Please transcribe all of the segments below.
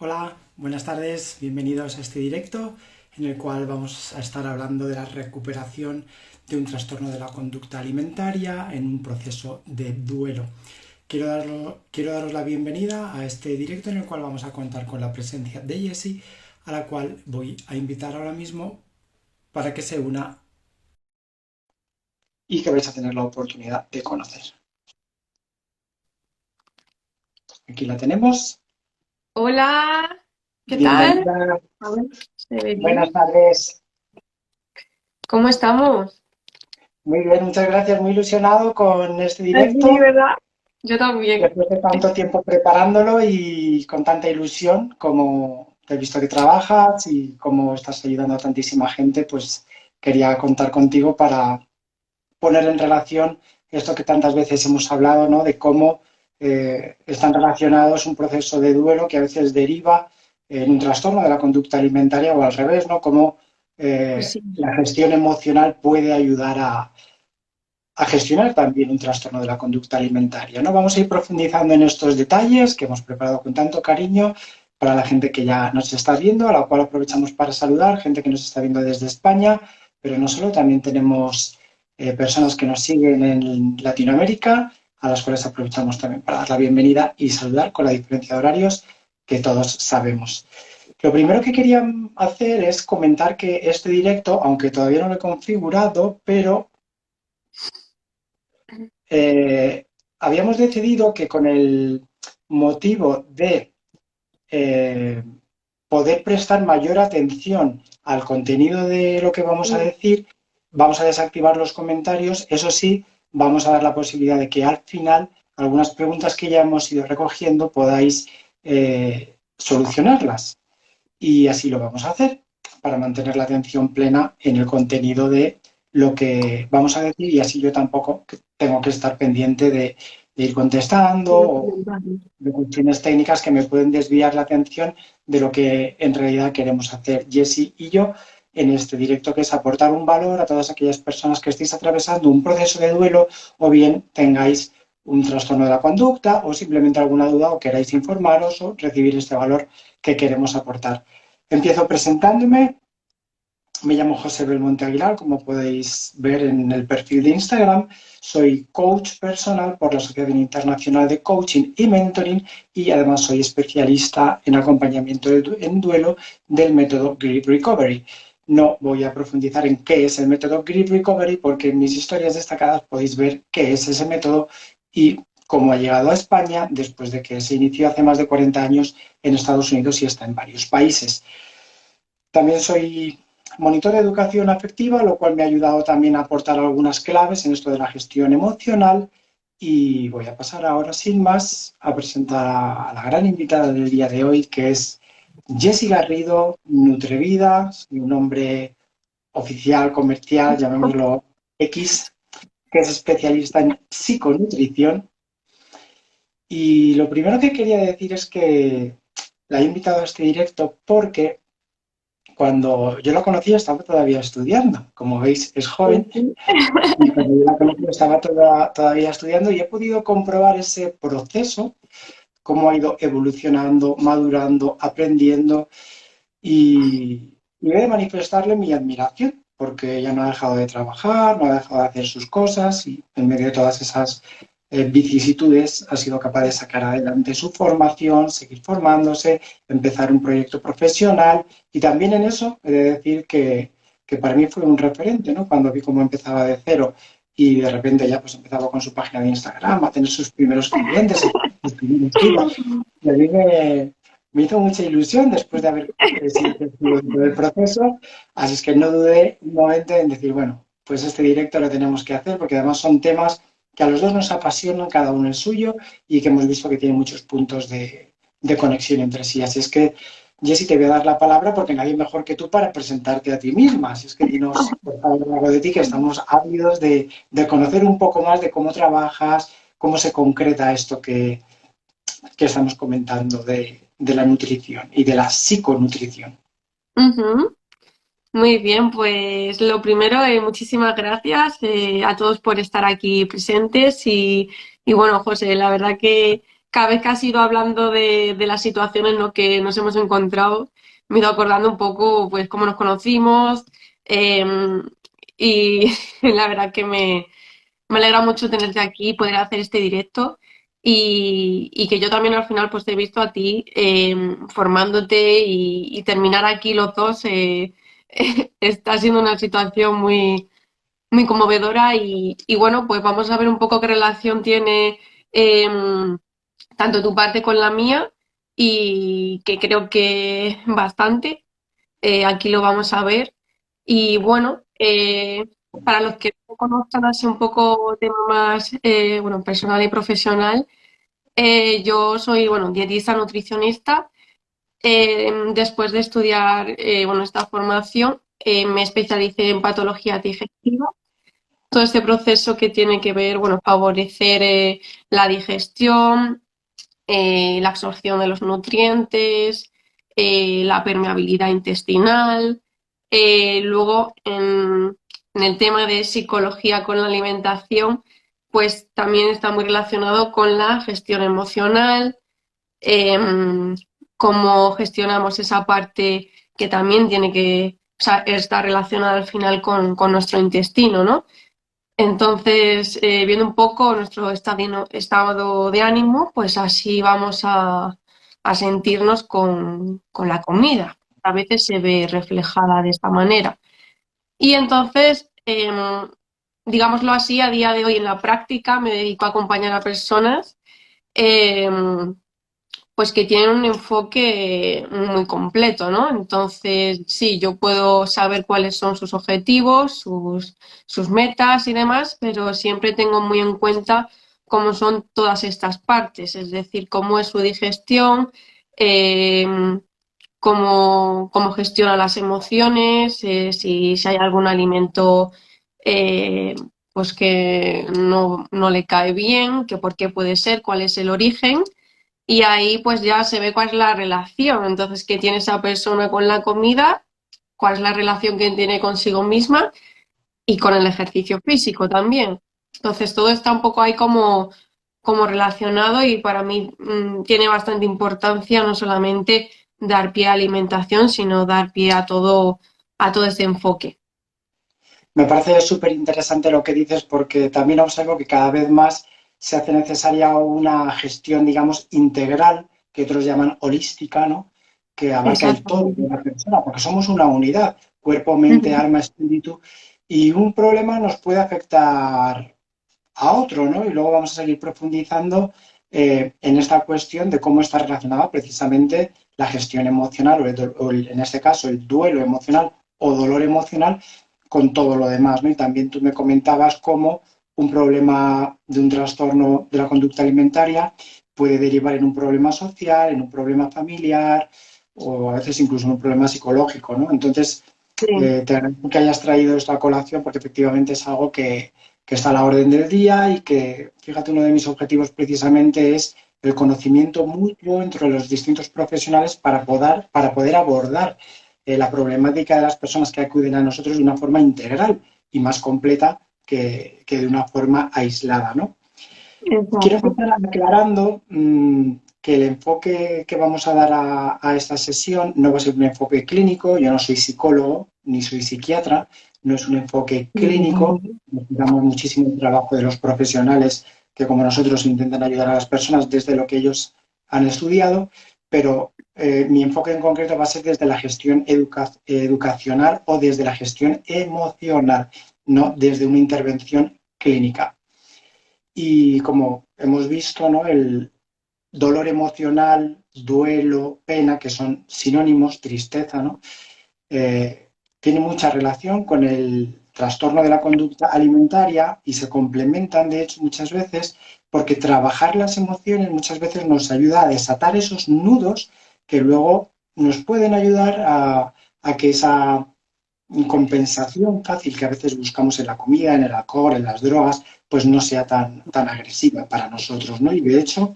Hola, buenas tardes, bienvenidos a este directo en el cual vamos a estar hablando de la recuperación de un trastorno de la conducta alimentaria en un proceso de duelo. Quiero daros la bienvenida a este directo en el cual vamos a contar con la presencia de Jessie, a la cual voy a invitar ahora mismo para que se una y que vais a tener la oportunidad de conocer. Aquí la tenemos. Hola, ¿qué tal? Bienvenida, A ver, ¿se ve buenas bien? tardes. ¿Cómo estamos? Muy bien, muchas gracias, muy ilusionado con este Sí, directo. ¿verdad? Yo también. Después de tanto tiempo preparándolo y con tanta ilusión, como te he visto que trabajas y cómo estás ayudando a tantísima gente, pues quería contar contigo para poner en relación esto que tantas veces hemos hablado, ¿no? De cómo están relacionados un proceso de duelo que a veces deriva en un trastorno de la conducta alimentaria o al revés, ¿no? Cómo Pues sí. la gestión emocional puede ayudar a gestionar también un trastorno de la conducta alimentaria, ¿no? Vamos a ir profundizando en estos detalles que hemos preparado con tanto cariño para la gente que ya nos está viendo, a la cual aprovechamos para saludar, gente que nos está viendo desde España, pero no solo, también tenemos personas que nos siguen en Latinoamérica, a las cuales aprovechamos también para dar la bienvenida y saludar con la diferencia de horarios que todos sabemos. Lo primero que quería hacer es comentar que este directo, aunque todavía no lo he configurado, pero eh, habíamos decidido que con el motivo de eh, poder prestar mayor atención al contenido de lo que vamos a Mm. decir, vamos a desactivar los comentarios. Eso sí, vamos a dar la posibilidad de que al final algunas preguntas que ya hemos ido recogiendo podáis solucionarlas. Y así lo vamos a hacer para mantener la atención plena en el contenido de lo que vamos a decir y así yo tampoco tengo que estar pendiente de ir contestando Y los o comentarios. de cuestiones técnicas que me pueden desviar la atención de lo que en realidad queremos hacer Jesse y yo en este directo, que es aportar un valor a todas aquellas personas que estéis atravesando un proceso de duelo o bien tengáis un trastorno de la conducta o simplemente alguna duda o queráis informaros o recibir este valor que queremos aportar. Empiezo presentándome. Me llamo José Belmonte Aguilar, como podéis ver en el perfil de Instagram. Soy coach personal por la Asociación Internacional de Coaching y Mentoring y además soy especialista en acompañamiento en duelo del método Grief Recovery. No voy a profundizar en qué es el método Grief Recovery porque en mis historias destacadas podéis ver qué es ese método y cómo ha llegado a España después de que se inició hace más de 40 años en Estados Unidos y está en varios países. También soy monitor de educación afectiva, lo cual me ha ayudado también a aportar algunas claves en esto de la gestión emocional. Y voy a pasar ahora, sin más, a presentar a la gran invitada del día de hoy, que es Jessie Garrido, Nutrevida, un nombre oficial, comercial, llamémoslo X, que es especialista en psiconutrición. Y lo primero que quería decir es que la he invitado a este directo porque cuando yo la conocí estaba todavía estudiando. Como veis, es Pues joven sí. y cuando yo la conocí estaba todavía estudiando y he podido comprobar ese proceso, cómo ha ido evolucionando, madurando, aprendiendo y he de manifestarle mi admiración porque ella no ha dejado de trabajar, no ha dejado de hacer sus cosas y en medio de todas esas vicisitudes ha sido capaz de sacar adelante su formación, seguir formándose, empezar un proyecto profesional y también en eso he de decir que para mí fue un referente, ¿no? Cuando vi cómo empezaba de cero y de repente ya pues empezaba con su página de Instagram a tener sus primeros clientes, sus primeros citas. Y a mí me hizo mucha ilusión después de haber sido testigo de todo el proceso, así es que no dudé un momento en decir, bueno, pues este directo lo tenemos que hacer porque además son temas que a los dos nos apasionan, cada uno el suyo, y que hemos visto que tienen muchos puntos de conexión entre sí. Así es que, Jessy, te voy a dar la palabra porque nadie mejor que tú para presentarte a ti misma. Así es que dinos, por favor, algo de ti, que estamos ávidos de conocer un poco más de cómo trabajas, cómo se concreta esto que estamos comentando de la nutrición y de la psiconutrición. Ujú. Muy bien, pues lo primero, muchísimas gracias a todos por estar aquí presentes y bueno, José, la verdad que cada vez que has ido hablando de las situaciones en las que nos hemos encontrado, me he ido acordando un poco, pues, cómo nos conocimos, eh, y la verdad que me alegra mucho tenerte aquí y poder hacer este directo y que yo también al final pues te he visto a ti formándote y terminar aquí los dos está siendo una situación muy conmovedora y bueno, pues vamos a ver un poco qué relación tiene tanto tu parte con la mía y que creo que bastante. Aquí lo vamos a ver. Y bueno, para los que no conozcan así un poco tema más bueno, personal y profesional, yo soy bueno, dietista nutricionista. Después de estudiar bueno, esta formación, me especialicé en patología digestiva. Todo este proceso que tiene que ver, bueno, favorecer la digestión, la absorción de los nutrientes, la permeabilidad intestinal. Luego, en el tema de psicología con la alimentación, pues también está muy relacionado con la gestión emocional, eh, cómo gestionamos esa parte que también tiene que, o sea, está relacionada al final con nuestro intestino, ¿no? Entonces, viendo un poco nuestro estado de ánimo, pues así vamos a sentirnos con la comida. A veces se ve reflejada de esta manera. Y entonces, digámoslo así, a día de hoy en la práctica me dedico a acompañar a personas em, pues que tienen un enfoque muy completo, ¿no? Entonces, sí, yo puedo saber cuáles son sus objetivos, sus metas y demás, pero siempre tengo muy en cuenta cómo son todas estas partes, es decir, cómo es su digestión, eh, cómo gestiona las emociones, si hay algún alimento eh, pues que no le cae bien, que por qué puede ser, cuál es el origen. Y ahí pues ya se ve cuál es la relación, entonces, qué tiene esa persona con la comida, cuál es la relación que tiene consigo misma y con el ejercicio físico también. Entonces, todo está un poco ahí como relacionado y para mí tiene bastante importancia no solamente dar pie a alimentación, sino dar pie a todo ese enfoque. Me parece súper interesante lo que dices porque también observo que cada vez más se hace necesaria una gestión, digamos, integral, que otros llaman holística, ¿no? Que abarca el todo de Exactamente. la persona, porque somos una unidad, cuerpo, mente, Ujú. alma, espíritu, y un problema nos puede afectar a otro, ¿no? Y luego vamos a seguir profundizando en esta cuestión de cómo está relacionada precisamente la gestión emocional, en este caso el duelo emocional o dolor emocional, con todo lo demás, ¿no? Y también tú me comentabas cómo un problema de un trastorno de la conducta alimentaria puede derivar en un problema social, en un problema familiar o a veces incluso en un problema psicológico, ¿no? Entonces, Sí. te agradezco que hayas traído esta colación porque efectivamente es algo que está a la orden del día y que, fíjate, uno de mis objetivos precisamente es el conocimiento mutuo entre los distintos profesionales para poder abordar la problemática de las personas que acuden a nosotros de una forma integral y más completa que de una forma aislada, ¿no? Quiero Exacto. empezar aclarando que el enfoque que vamos a dar a esta sesión no va a ser un enfoque clínico. Yo no soy psicólogo ni soy psiquiatra, no es un enfoque clínico. Necesitamos muchísimo trabajo de los profesionales que, como nosotros, intentan ayudar a las personas desde lo que ellos han estudiado, pero mi enfoque en concreto va a ser desde la gestión educacional o desde la gestión emocional, no desde una intervención clínica. Y como hemos visto, ¿no? El dolor emocional, duelo, pena, que son sinónimos, tristeza, ¿no? Tiene mucha relación con el trastorno de la conducta alimentaria y se complementan, de hecho, muchas veces, porque trabajar las emociones muchas veces nos ayuda a desatar esos nudos que luego nos pueden ayudar a que esa compensación fácil que a veces buscamos en la comida, en el alcohol, en las drogas, pues no sea tan agresiva para nosotros, ¿no? Y de hecho,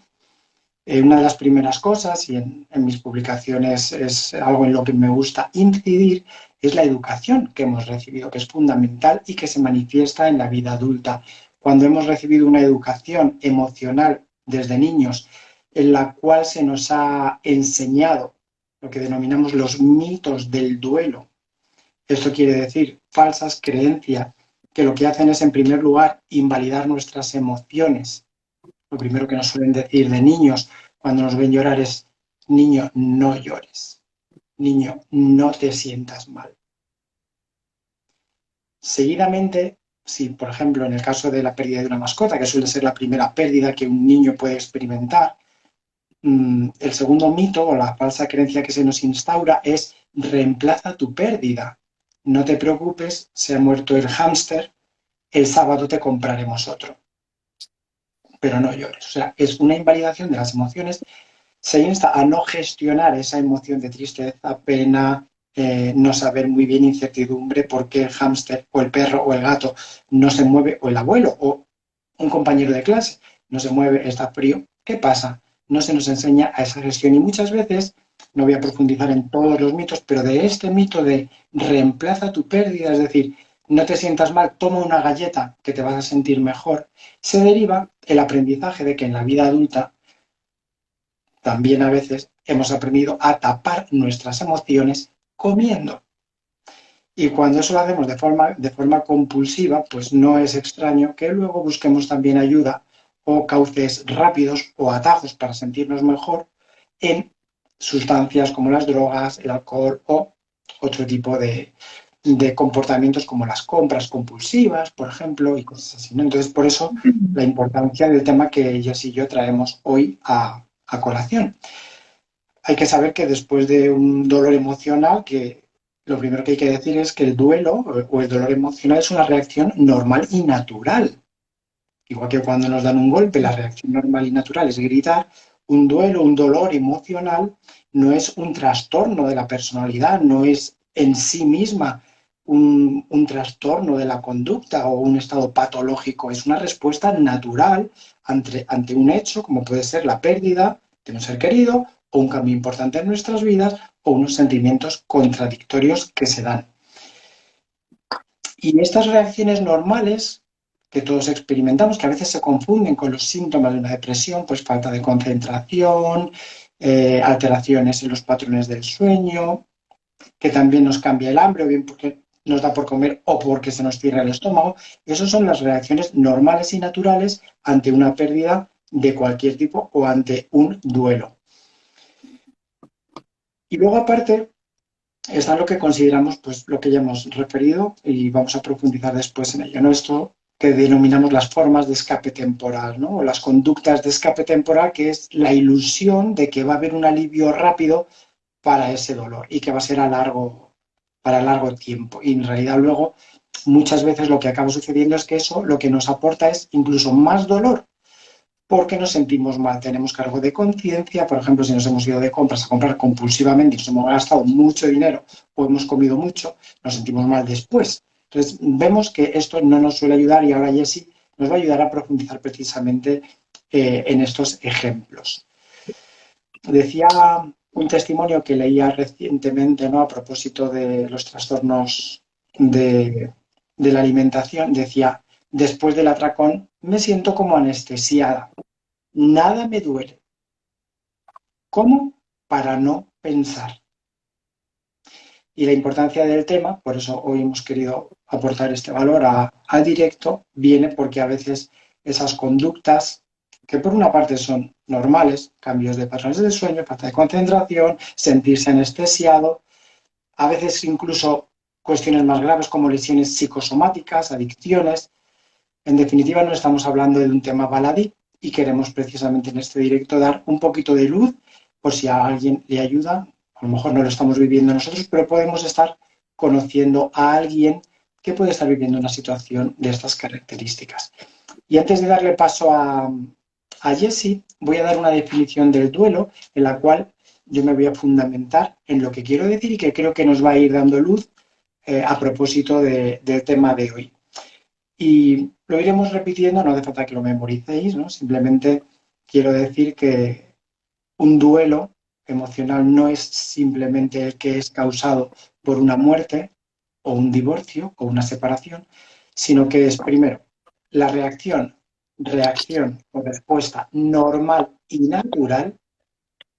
una de las primeras cosas, y en mis publicaciones es algo en lo que me gusta incidir, es la educación que hemos recibido, que es fundamental y que se manifiesta en la vida adulta. Cuando hemos recibido una educación emocional desde niños en la cual se nos ha enseñado lo que denominamos los mitos del duelo. Esto quiere decir falsas creencias que lo que hacen es, en primer lugar, invalidar nuestras emociones. Lo primero que nos suelen decir de niños cuando nos ven llorar es: niño, no llores. Niño, no te sientas mal. Seguidamente, si por ejemplo en el caso de la pérdida de una mascota, que suele ser la primera pérdida que un niño puede experimentar, el segundo mito o la falsa creencia que se nos instaura es: reemplaza tu pérdida. No te preocupes, se ha muerto el hámster, el sábado te compraremos otro. Pero no llores. O sea, es una invalidación de las emociones. Se insta a no gestionar esa emoción de tristeza, pena, no saber muy bien, incertidumbre, por qué el hámster o el perro o el gato no se mueve, o el abuelo o un compañero de clase no se mueve, está frío. ¿Qué pasa? No se nos enseña a esa gestión y muchas veces, no voy a profundizar en todos los mitos, pero de este mito de reemplaza tu pérdida, es decir, no te sientas mal, toma una galleta que te vas a sentir mejor, se deriva el aprendizaje de que en la vida adulta también a veces hemos aprendido a tapar nuestras emociones comiendo. Y cuando eso lo hacemos de forma compulsiva, pues no es extraño que luego busquemos también ayuda o cauces rápidos o atajos para sentirnos mejor en sustancias como las drogas, el alcohol o otro tipo de comportamientos como las compras compulsivas, por ejemplo, y cosas así, ¿no? Entonces, por eso la importancia del tema que Jess y yo traemos hoy a colación. Hay que saber que después de un dolor emocional, que lo primero que hay que decir es que el duelo o el dolor emocional es una reacción normal y natural. Igual que cuando nos dan un golpe, la reacción normal y natural es gritar. Un duelo, un dolor emocional no es un trastorno de la personalidad, no es en sí misma un trastorno de la conducta o un estado patológico, es una respuesta natural ante un hecho como puede ser la pérdida de un ser querido o un cambio importante en nuestras vidas o unos sentimientos contradictorios que se dan. Y estas reacciones normales que todos experimentamos, que a veces se confunden con los síntomas de una depresión, pues falta de concentración, alteraciones en los patrones del sueño, que también nos cambia el hambre, o bien porque nos da por comer o porque se nos cierra el estómago. Esas son las reacciones normales y naturales ante una pérdida de cualquier tipo o ante un duelo. Y luego, aparte, está lo que consideramos, pues lo que ya hemos referido y vamos a profundizar después en ello, ¿no? Esto que denominamos las formas de escape temporal, ¿no? O las conductas de escape temporal, que es la ilusión de que va a haber un alivio rápido para ese dolor y que va a ser para largo tiempo. Y en realidad luego muchas veces lo que acaba sucediendo es que eso lo que nos aporta es incluso más dolor, porque nos sentimos mal, tenemos cargo de conciencia. Por ejemplo, si nos hemos ido de compras a comprar compulsivamente y nos hemos gastado mucho dinero o hemos comido mucho, nos sentimos mal después. Entonces, vemos que esto no nos suele ayudar y ahora Jessie nos va a ayudar a profundizar precisamente en estos ejemplos. Decía un testimonio que leía recientemente, ¿no?, a propósito de los trastornos de la alimentación, decía: después del atracón me siento como anestesiada. Nada me duele. ¿Cómo? Para no pensar. Y la importancia del tema, por eso hoy hemos querido aportar este valor al directo, viene porque a veces esas conductas, que por una parte son normales, cambios de patrones del sueño, falta de concentración, sentirse anestesiado, a veces incluso cuestiones más graves como lesiones psicosomáticas, adicciones. En definitiva, no estamos hablando de un tema baladí y queremos precisamente en este directo dar un poquito de luz por si a alguien le ayuda. A lo mejor no lo estamos viviendo nosotros, pero podemos estar conociendo a alguien que puede estar viviendo una situación de estas características. Y antes de darle paso a Jessie, voy a dar una definición del duelo en la cual yo me voy a fundamentar en lo que quiero decir y que creo que nos va a ir dando luz a propósito del tema de hoy. Y lo iremos repitiendo, no hace falta que lo memoricéis, ¿no? Simplemente quiero decir que un duelo emocional no es simplemente el que es causado por una muerte o un divorcio o una separación, sino que es, primero, la reacción o respuesta normal y natural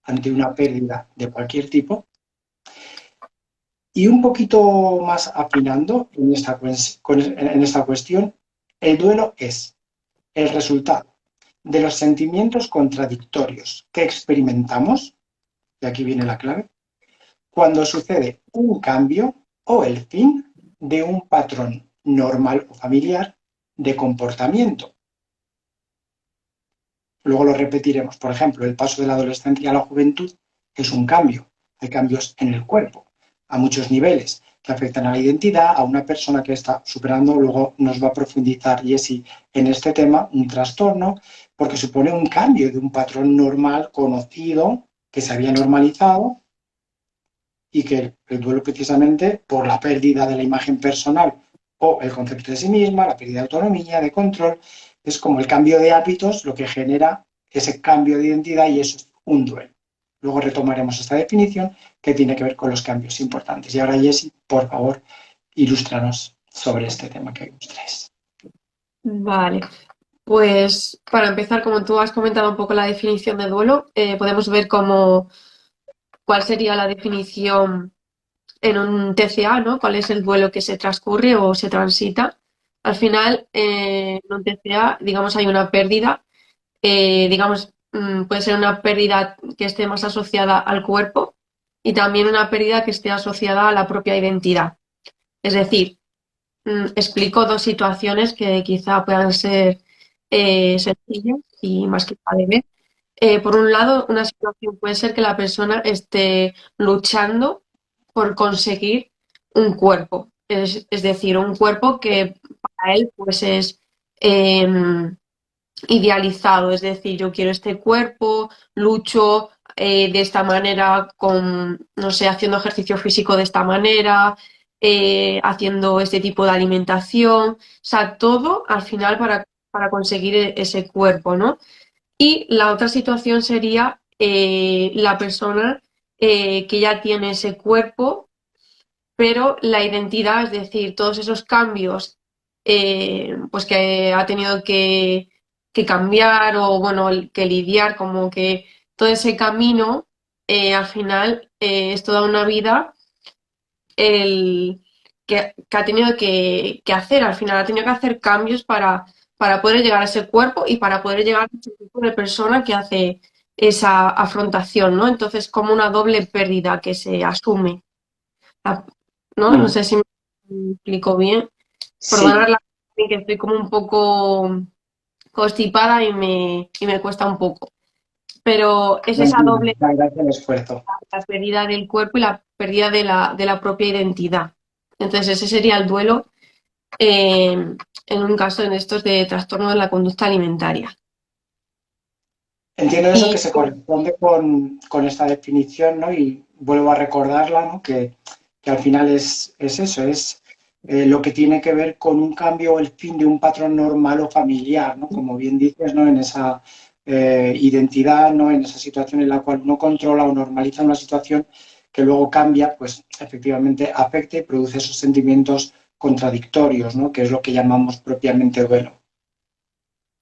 ante una pérdida de cualquier tipo. Y un poquito más afinando en esta cuestión, el duelo es el resultado de los sentimientos contradictorios que experimentamos, y aquí viene la clave, cuando sucede un cambio o el fin de un patrón normal o familiar de comportamiento. Luego lo repetiremos. Por ejemplo, el paso de la adolescencia a la juventud es un cambio. Hay cambios en el cuerpo, a muchos niveles, que afectan a la identidad, a una persona que está superando, luego nos va a profundizar Jessie en este tema, un trastorno, porque supone un cambio de un patrón normal conocido, que se había normalizado, y que el duelo precisamente por la pérdida de la imagen personal o el concepto de sí misma, la pérdida de autonomía, de control, es como el cambio de hábitos lo que genera ese cambio de identidad y eso es un duelo. Luego retomaremos esta definición que tiene que ver con los cambios importantes. Y ahora, Jessie, por favor, ilústranos sobre este tema que nos traes. Vale, pues para empezar, como tú has comentado un poco la definición de duelo, podemos ver cuál sería la definición en un TCA, ¿no? ¿Cuál es el duelo que se transcurre o se transita? Al final, en un TCA, digamos, hay una pérdida, digamos, puede ser una pérdida que esté más asociada al cuerpo y también una pérdida que esté asociada a la propia identidad. Es decir, explico dos situaciones que quizá puedan ser sencillas y más que de ver. Por un lado, una situación puede ser que la persona esté luchando por conseguir un cuerpo, es decir, un cuerpo que para él pues es idealizado, es decir, yo quiero este cuerpo, lucho de esta manera con, no sé, haciendo ejercicio físico de esta manera, haciendo este tipo de alimentación, o sea, todo al final para conseguir ese cuerpo, ¿no? Y la otra situación sería la persona que ya tiene ese cuerpo, pero la identidad, es decir, todos esos cambios pues que ha tenido que cambiar o bueno, que lidiar, como que todo ese camino al final es toda una vida el, que ha tenido que hacer, al final ha tenido que hacer cambios para poder llegar a ese cuerpo y para poder llegar a ese tipo de persona que hace esa afrontación, ¿no? Entonces, como una doble pérdida que se asume, ¿no? No sé si me explico bien. Sí, Perdonar la que estoy como un poco constipada y me cuesta un poco. Pero es esa tranquila, doble gracias el esfuerzo. la pérdida del cuerpo y la pérdida de la propia identidad. Entonces, ese sería el duelo en un caso en estos de trastorno de la conducta alimentaria. Entiendo eso Y que se corresponde con esta definición, ¿no? Y vuelvo a recordarla, ¿no? Que al final es eso, es lo que tiene que ver con un cambio o el fin de un patrón normal o familiar, ¿no? Como bien dices, ¿no? En esa identidad, ¿no? En esa situación en la cual uno controla o normaliza una situación que luego cambia, pues efectivamente afecta y produce esos sentimientos contradictorios, ¿no? Que es lo que llamamos propiamente duelo.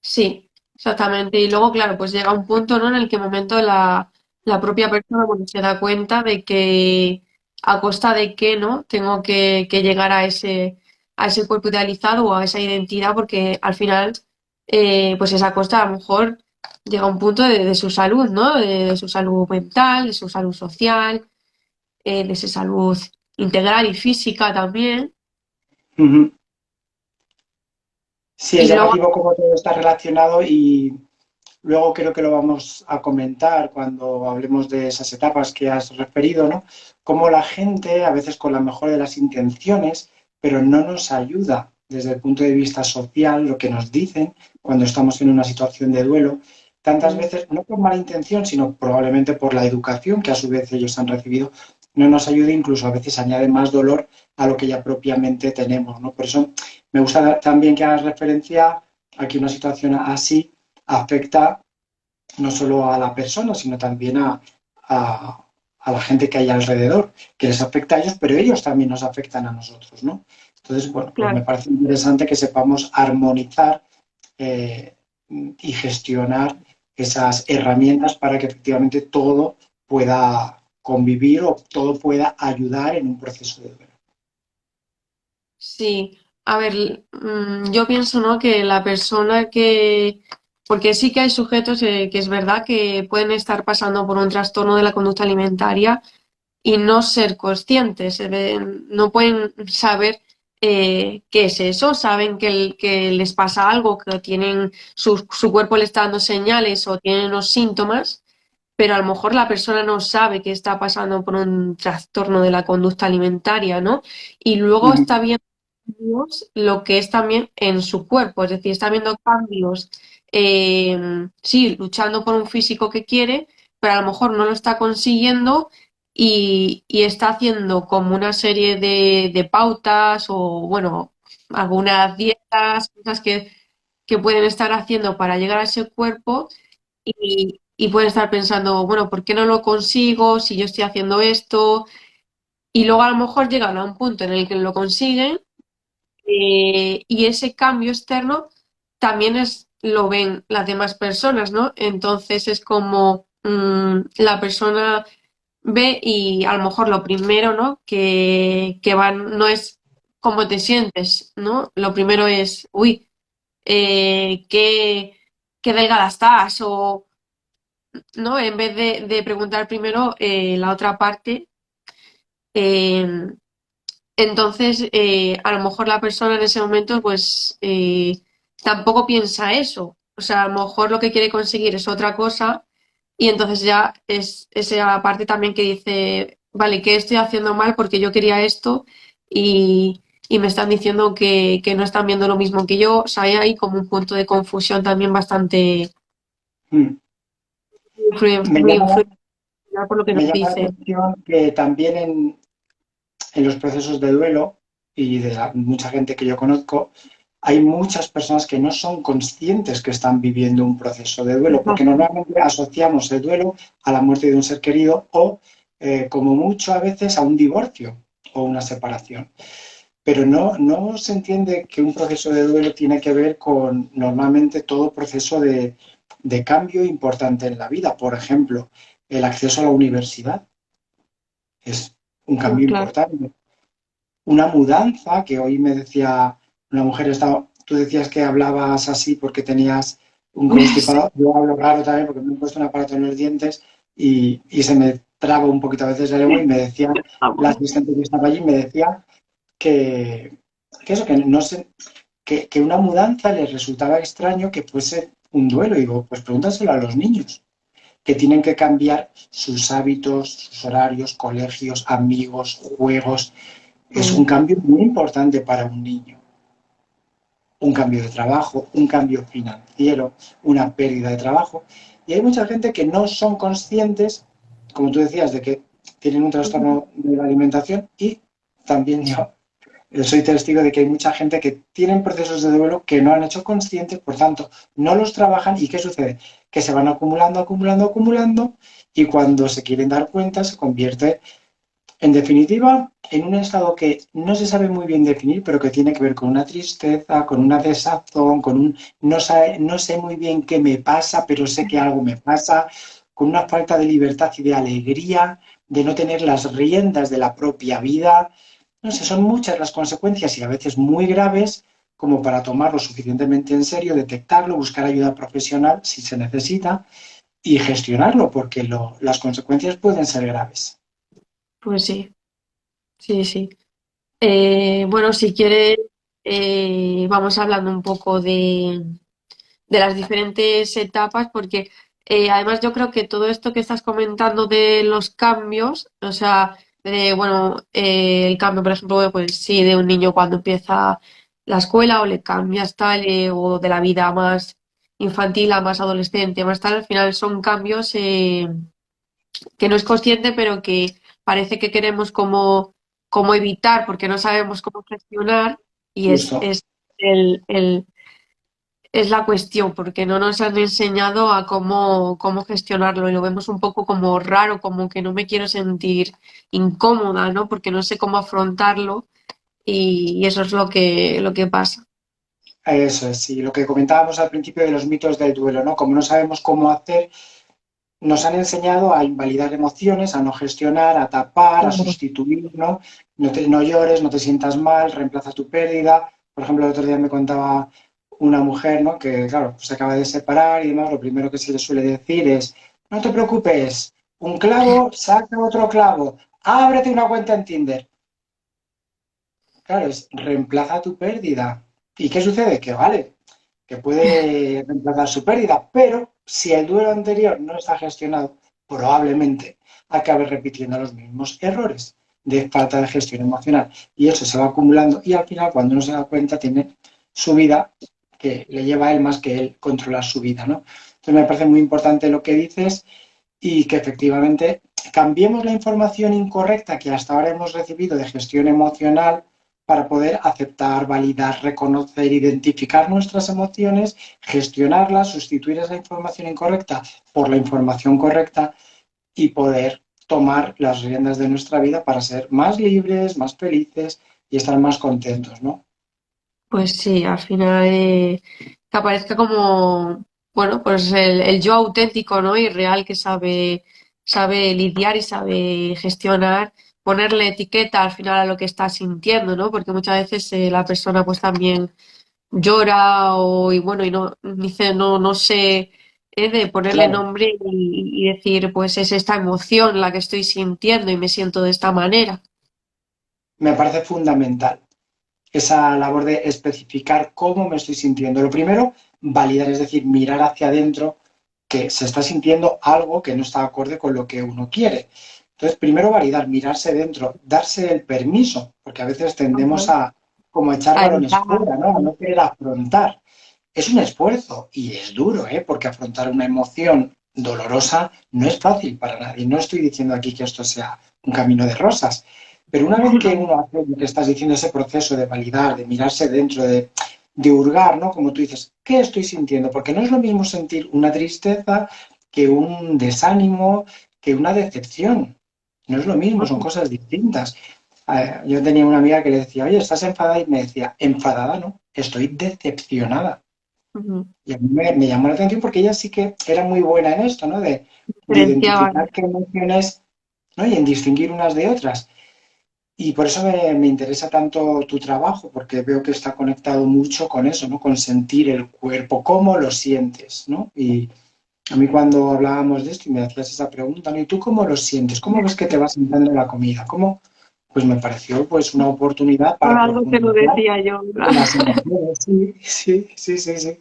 sí, exactamente. Y luego, claro, pues llega un punto, ¿no? En el que momento la propia persona, bueno, se da cuenta de que a costa de qué, ¿no? Tengo que llegar a ese cuerpo idealizado o a esa identidad, porque al final, pues es a costa, a lo mejor llega un punto de su salud, ¿no? De su salud mental, de su salud social, de su salud integral y física también. Ujú. Sí, es Y luego, llamativo cómo todo está relacionado y luego creo que lo vamos a comentar cuando hablemos de esas etapas que has referido, ¿no? Cómo la gente, a veces con la mejor de las intenciones, pero no nos ayuda desde el punto de vista social, lo que nos dicen cuando estamos en una situación de duelo, tantas veces, no por mala intención, sino probablemente por la educación que a su vez ellos han recibido, no nos ayuda, incluso a veces añade más dolor a lo que ya propiamente tenemos, ¿no? Por eso me gusta también que hagas referencia a que una situación así afecta no solo a la persona, sino también a la gente que hay alrededor, que les afecta a ellos, pero ellos también nos afectan a nosotros, ¿no? Entonces, bueno, pues me claro, parece interesante que sepamos armonizar y gestionar esas herramientas para que efectivamente todo pueda convivir o todo pueda ayudar en un proceso de duelo. Sí, a ver, yo pienso, ¿no? Que la persona que, porque sí que hay sujetos que es verdad que pueden estar pasando por un trastorno de la conducta alimentaria y no ser conscientes, no pueden saber qué es eso, saben que les pasa algo, que tienen, su cuerpo le está dando señales o tienen unos síntomas, pero a lo mejor la persona no sabe que está pasando por un trastorno de la conducta alimentaria, ¿no? Y luego Ujú. está viendo cambios, lo que es también en su cuerpo, es decir, está viendo cambios, sí, luchando por un físico que quiere, pero a lo mejor no lo está consiguiendo y está haciendo como una serie de pautas o, bueno, algunas dietas, cosas que pueden estar haciendo para llegar a ese cuerpo y pueden estar pensando, bueno, ¿por qué no lo consigo si yo estoy haciendo esto? Y luego a lo mejor llegan a un punto en el que lo consiguen y ese cambio externo también lo ven las demás personas, ¿no? Entonces es como la persona ve y a lo mejor lo primero, ¿no? Que van, no es cómo te sientes, ¿no? Lo primero es, uy, qué delgada estás o ¿no? En vez de preguntar primero la otra parte. eh, entonces, a lo mejor la persona en ese momento, pues, tampoco piensa eso. O sea, a lo mejor lo que quiere conseguir es otra cosa y entonces ya es esa parte también que dice, vale, ¿qué estoy haciendo mal? Porque yo quería esto y me están diciendo que no están viendo lo mismo que yo. O sea, hay ahí como un punto de confusión también bastante Mm. Me muy llama, influencial por lo que me nos llama la dice. atención que también en los procesos de duelo y de mucha gente que yo conozco, hay muchas personas que no son conscientes que están viviendo un proceso de duelo, porque normalmente asociamos el duelo a la muerte de un ser querido o, como mucho a veces, a un divorcio o una separación. Pero no se entiende que un proceso de duelo tiene que ver con normalmente todo proceso de cambio importante en la vida. Por ejemplo, el acceso a la universidad es un cambio Claro. importante. Una mudanza, que hoy me decía una mujer, tú decías que hablabas así porque tenías un constipado, yo hablo raro también porque me he puesto un aparato en los dientes y se me traba un poquito a veces la lengua y me decía, la asistente que estaba allí me decía que, que eso, que no sé, que una mudanza les resultaba extraño que fuese un duelo. Y digo, pues pregúntaselo a los niños, que tienen que cambiar sus hábitos, sus horarios, colegios, amigos, juegos. Es un Mm. cambio muy importante para un niño. Un cambio de trabajo, un cambio financiero, una pérdida de trabajo. Y hay mucha gente que no son conscientes, como tú decías, de que tienen un trastorno de la alimentación y también yo soy testigo de que hay mucha gente que tienen procesos de duelo que no han hecho conscientes, por tanto, no los trabajan y ¿qué sucede? Que se van acumulando, acumulando, acumulando y cuando se quieren dar cuenta se convierte en definitiva, en un estado que no se sabe muy bien definir, pero que tiene que ver con una tristeza, con una desazón, con un no sé muy bien qué me pasa, pero sé que algo me pasa, con una falta de libertad y de alegría, de no tener las riendas de la propia vida. No sé, son muchas las consecuencias y a veces muy graves como para tomarlo suficientemente en serio, detectarlo, buscar ayuda profesional si se necesita y gestionarlo, porque las consecuencias pueden ser graves. Pues sí, sí, sí. Bueno, si quieres, vamos hablando un poco de las diferentes etapas, porque además yo creo que todo esto que estás comentando de los cambios, o sea, bueno, el cambio, por ejemplo, pues sí, de un niño cuando empieza la escuela o le cambias tal, o de la vida más infantil a más adolescente, más tal, al final son cambios que no es consciente, pero que parece que queremos como evitar porque no sabemos cómo gestionar y Justo. el, el- es la cuestión, porque no nos han enseñado a cómo gestionarlo y lo vemos un poco como raro, como que no me quiero sentir incómoda, ¿no? Porque no sé cómo afrontarlo y eso es lo que pasa. Eso es, sí, lo que comentábamos al principio de los mitos del duelo, ¿no? Como no sabemos cómo hacer, nos han enseñado a invalidar emociones, a no gestionar, a tapar, a Claro. sustituir, ¿no? No llores, no te sientas mal, reemplaza tu pérdida. Por ejemplo, el otro día me contaba una mujer, ¿no? Que, claro, pues se acaba de separar y demás, lo primero que se le suele decir es, no te preocupes, un clavo saca otro clavo, ábrete una cuenta en Tinder. Claro, es reemplaza tu pérdida. ¿Y qué sucede? Que vale, que puede reemplazar su pérdida, pero si el duelo anterior no está gestionado, probablemente acabe repitiendo los mismos errores de falta de gestión emocional. Y eso se va acumulando y al final, cuando uno se da cuenta, tiene su vida que le lleva a él más que él controlar su vida, ¿no? Entonces me parece muy importante lo que dices y que efectivamente cambiemos la información incorrecta que hasta ahora hemos recibido de gestión emocional para poder aceptar, validar, reconocer, identificar nuestras emociones, gestionarlas, sustituir esa información incorrecta por la información correcta y poder tomar las riendas de nuestra vida para ser más libres, más felices y estar más contentos, ¿no? Pues sí, al final que aparezca como, bueno, pues el yo auténtico, ¿no? Y real que sabe lidiar y sabe gestionar, ponerle etiqueta al final a lo que está sintiendo, ¿no? Porque muchas veces la persona pues también llora y bueno, y no dice, no sé, de ponerle Claro, nombre y decir, pues es esta emoción la que estoy sintiendo y me siento de esta manera. me parece fundamental esa labor de especificar cómo me estoy sintiendo. Lo primero, validar, es decir, mirar hacia adentro que se está sintiendo algo que no está acorde con lo que uno quiere. Entonces, primero validar, mirarse dentro, darse el permiso, porque a veces tendemos Ajá. a como echar A balones evitar. fuera, ¿no? A no querer afrontar. Es un esfuerzo y es duro, ¿eh? Porque afrontar una emoción dolorosa no es fácil para nadie. No estoy diciendo aquí que esto sea un camino de rosas, pero una vez que uno hace lo que estás diciendo, ese proceso de validar, de mirarse dentro, de hurgar, ¿no? Como tú dices, ¿qué estoy sintiendo? Porque no es lo mismo sentir una tristeza que un desánimo, que una decepción. No es lo mismo, son cosas distintas. Yo tenía una amiga que le decía, oye, ¿estás enfadada? Y me decía, enfadada, ¿no? Estoy decepcionada. Ujú. Y a mí me llamó la atención porque ella sí que era muy buena en esto, ¿no? De Diferenciaban. identificar qué emociones, ¿no? Y en distinguir unas de otras. Y por eso me interesa tanto tu trabajo, porque veo que está conectado mucho con eso, ¿no? Con sentir el cuerpo, cómo lo sientes, ¿no? Y a mí cuando hablábamos de esto y me hacías esa pregunta, ¿no? ¿Y tú cómo lo sientes? ¿Cómo ves que te vas sentando en la comida? ¿Cómo? Pues me pareció pues una oportunidad Por para algo que lo profundizar decía yo. en las emociones. Sí, sí, sí, sí, sí.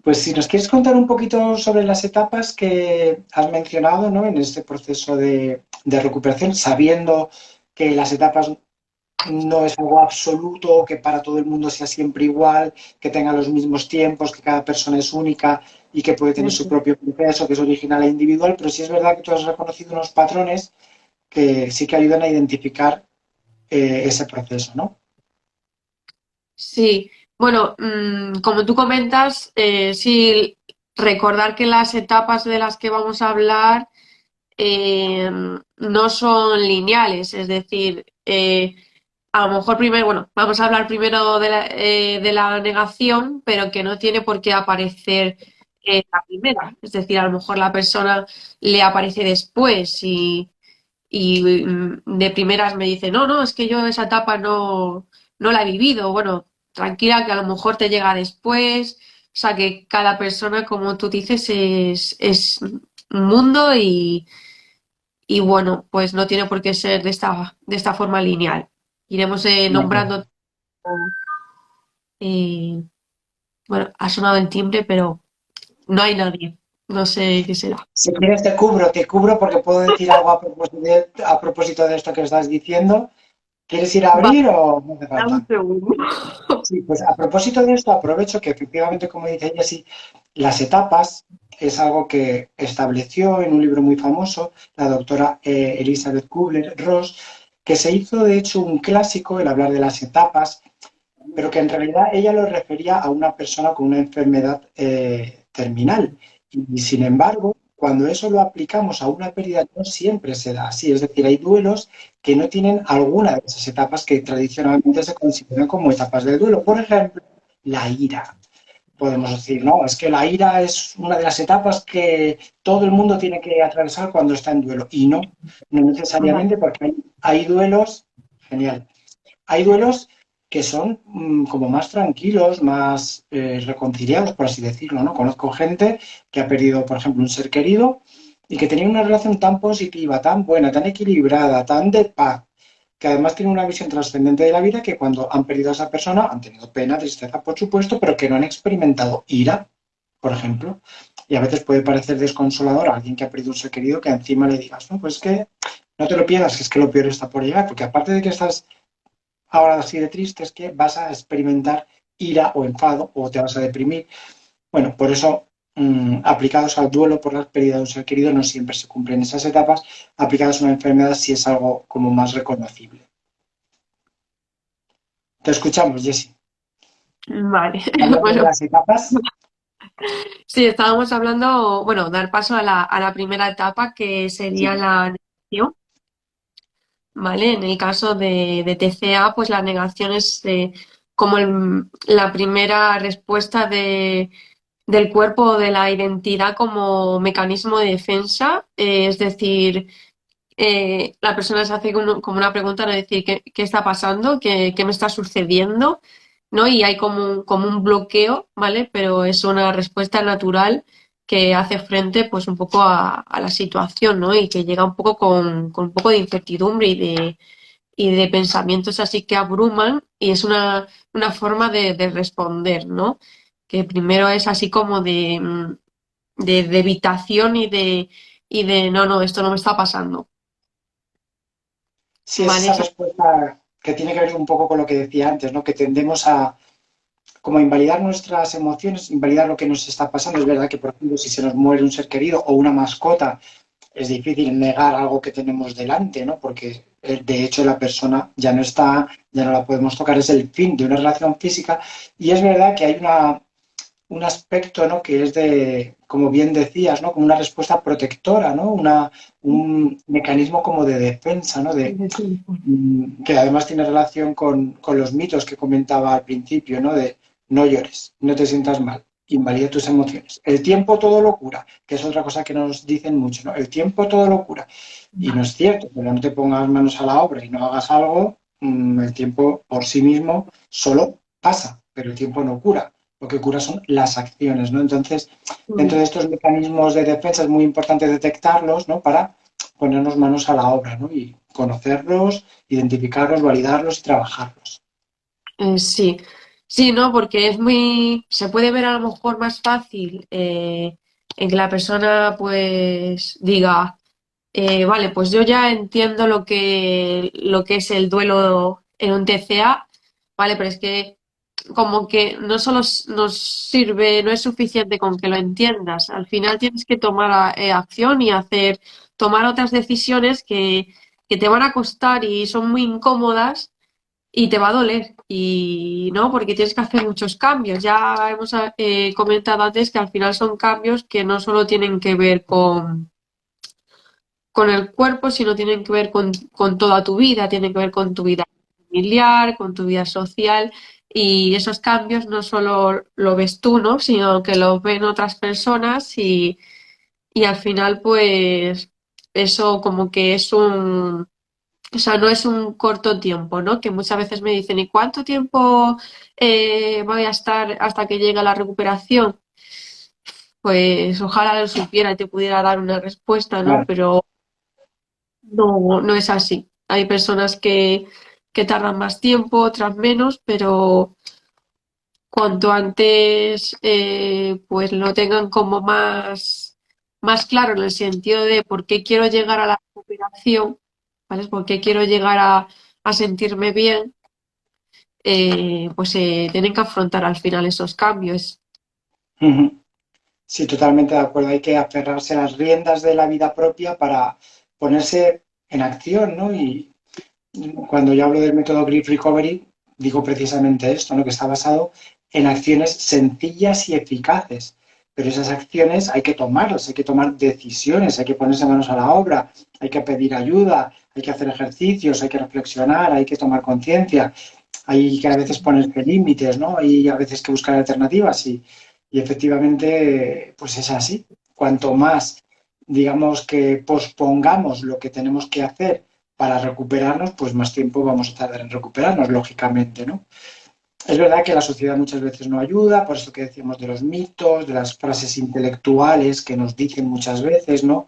Pues si nos quieres contar un poquito sobre las etapas que has mencionado, ¿no? En este proceso de recuperación, sabiendo que las etapas no es algo absoluto, que para todo el mundo sea siempre igual, que tenga los mismos tiempos, que cada persona es única y que puede tener su Eso. propio proceso, que es original e individual, pero sí es verdad que tú has reconocido unos patrones que sí que ayudan a identificar ese proceso, ¿no? Sí, bueno, como tú comentas, sí, recordar que las etapas de las que vamos a hablar no son lineales, es decir, a lo mejor primero, bueno, vamos a hablar primero de la negación, pero que no tiene por qué aparecer la primera, es decir, a lo mejor la persona le aparece después y de primeras me dice, no, no, es que yo esa etapa no la he vivido. Bueno, tranquila que a lo mejor te llega después. O sea que cada persona, como tú dices, es un mundo y bueno, pues no tiene por qué ser de esta forma lineal. Iremos nombrando, eh, bueno, ha sonado el timbre, pero no hay nadie. No sé qué será. Si quieres te cubro porque puedo decir algo a propósito de esto que estás diciendo. ¿Quieres ir a Va, abrir o no hace dame un falta? segundo. Sí, pues a propósito de esto, aprovecho que efectivamente, como dice ella, sí, las etapas es algo que estableció en un libro muy famoso la doctora Elizabeth Kubler-Ross, que se hizo de hecho un clásico el hablar de las etapas, pero que en realidad ella lo refería a una persona con una enfermedad terminal. Y sin embargo, cuando eso lo aplicamos a una pérdida, no siempre se da así. Es decir, hay duelos que no tienen alguna de esas etapas que tradicionalmente se consideran como etapas del duelo. Por ejemplo, la ira. Podemos decir, no, es que la ira es una de las etapas que todo el mundo tiene que atravesar cuando está en duelo. Y no, no Vale. necesariamente, porque hay duelos, genial, hay duelos que son como más tranquilos, más reconciliados, por así decirlo, ¿no? Conozco gente que ha perdido, por ejemplo, un ser querido y que tenía una relación tan positiva, tan buena, tan equilibrada, tan de paz, que además tiene una visión trascendente de la vida, que cuando han perdido a esa persona han tenido pena, tristeza, por supuesto, pero que no han experimentado ira, por ejemplo. Y a veces puede parecer desconsolador a alguien que ha perdido un ser querido que encima le digas, no, pues que no te lo pierdas, que es que lo peor está por llegar, porque aparte de que estás ahora así de triste, es que vas a experimentar ira o enfado o te vas a deprimir. Bueno, por eso, aplicados al duelo por la pérdida de un ser querido, no siempre se cumplen esas etapas. Aplicados a una enfermedad, sí es algo como más reconocible. Te escuchamos, Jessy. Vale. Hablando de Bueno, las etapas, sí, estábamos hablando, bueno, dar paso a la primera etapa que sería sí, la negación, ¿vale? En el caso de TCA, pues la negación es como la primera respuesta del cuerpo o de la identidad como mecanismo de defensa, es decir, la persona se hace como una pregunta, no decir, ¿qué está pasando? ¿Qué me está sucediendo? ¿No? Y hay como un bloqueo, ¿vale? Pero es una respuesta natural que hace frente pues un poco a la situación, ¿no? Y que llega un poco con un poco de incertidumbre y de pensamientos así que abruman y es una forma de responder, ¿no? Que primero es así como de evitación y de no, no, esto no me está pasando. sí es Vale, esa respuesta que tiene que ver un poco con lo que decía antes, ¿no? Que tendemos a como invalidar nuestras emociones, invalidar lo que nos está pasando. Es verdad que, por ejemplo, si se nos muere un ser querido o una mascota, es difícil negar algo que tenemos delante, ¿no? Porque de hecho la persona ya no está, ya no la podemos tocar, es el fin de una relación física. Y es verdad que hay un aspecto, ¿no? Que es de, como bien decías, ¿no? Como una respuesta protectora, ¿no? Un mecanismo como de defensa, ¿no? Que además tiene relación con los mitos que comentaba al principio, ¿no? De no llores, no te sientas mal, invalida tus emociones. El tiempo todo lo cura, que es otra cosa que nos dicen mucho, ¿no? El tiempo todo lo cura. Y no es cierto, pero no te pongas manos a la obra y no hagas algo, el tiempo por sí mismo solo pasa, pero el tiempo no cura. Lo que cura son las acciones, ¿no? Entonces, dentro de estos mecanismos de defensa es muy importante detectarlos, ¿no? Para ponernos manos a la obra, ¿no? Y conocerlos, identificarlos, validarlos y trabajarlos. sí, sí, ¿no? Porque se puede ver a lo mejor más fácil en que la persona pues diga, vale, pues yo ya entiendo lo que es el duelo en un TCA, vale, pero es que como que no solo nos sirve, no es suficiente con que lo entiendas, al final tienes que tomar acción y tomar otras decisiones que te van a costar y son muy incómodas y te va a doler, y no, porque tienes que hacer muchos cambios. Ya hemos comentado antes que al final son cambios que no solo tienen que ver con el cuerpo, sino tienen que ver con toda tu vida, tienen que ver con tu vida familiar, con tu vida social, y esos cambios no solo lo ves tú, ¿no? Sino que lo ven otras personas y al final pues eso como que es o sea, no es un corto tiempo, ¿no? Que muchas veces me dicen, ¿y cuánto tiempo voy a estar hasta que llegue la recuperación? Pues ojalá lo supiera y te pudiera dar una respuesta, ¿no? Claro. Pero no, no es así. Hay personas que tardan más tiempo, otras menos, pero cuanto antes pues lo tengan como más claro en el sentido de por qué quiero llegar a la recuperación, ¿vale? ¿Por qué quiero llegar a sentirme bien? Pues tienen que afrontar al final esos cambios. Ujú. Sí, totalmente de acuerdo. Hay que aferrarse a las riendas de la vida propia para ponerse en acción, ¿no? Y cuando yo hablo del método Grief Recovery, digo precisamente esto, ¿no? Que está basado en acciones sencillas y eficaces. Pero esas acciones hay que tomarlas, hay que tomar decisiones, hay que ponerse manos a la obra, hay que pedir ayuda, hay que hacer ejercicios, hay que reflexionar, hay que tomar conciencia. hay que a veces ponerse límites, ¿no? Y a veces que buscar alternativas y efectivamente, pues es así. Cuanto más, digamos, que pospongamos lo que tenemos que hacer para recuperarnos, pues más tiempo vamos a tardar en recuperarnos, lógicamente, ¿no? Es verdad que la sociedad muchas veces no ayuda, por eso que decíamos de los mitos, de las frases intelectuales que nos dicen muchas veces, ¿no?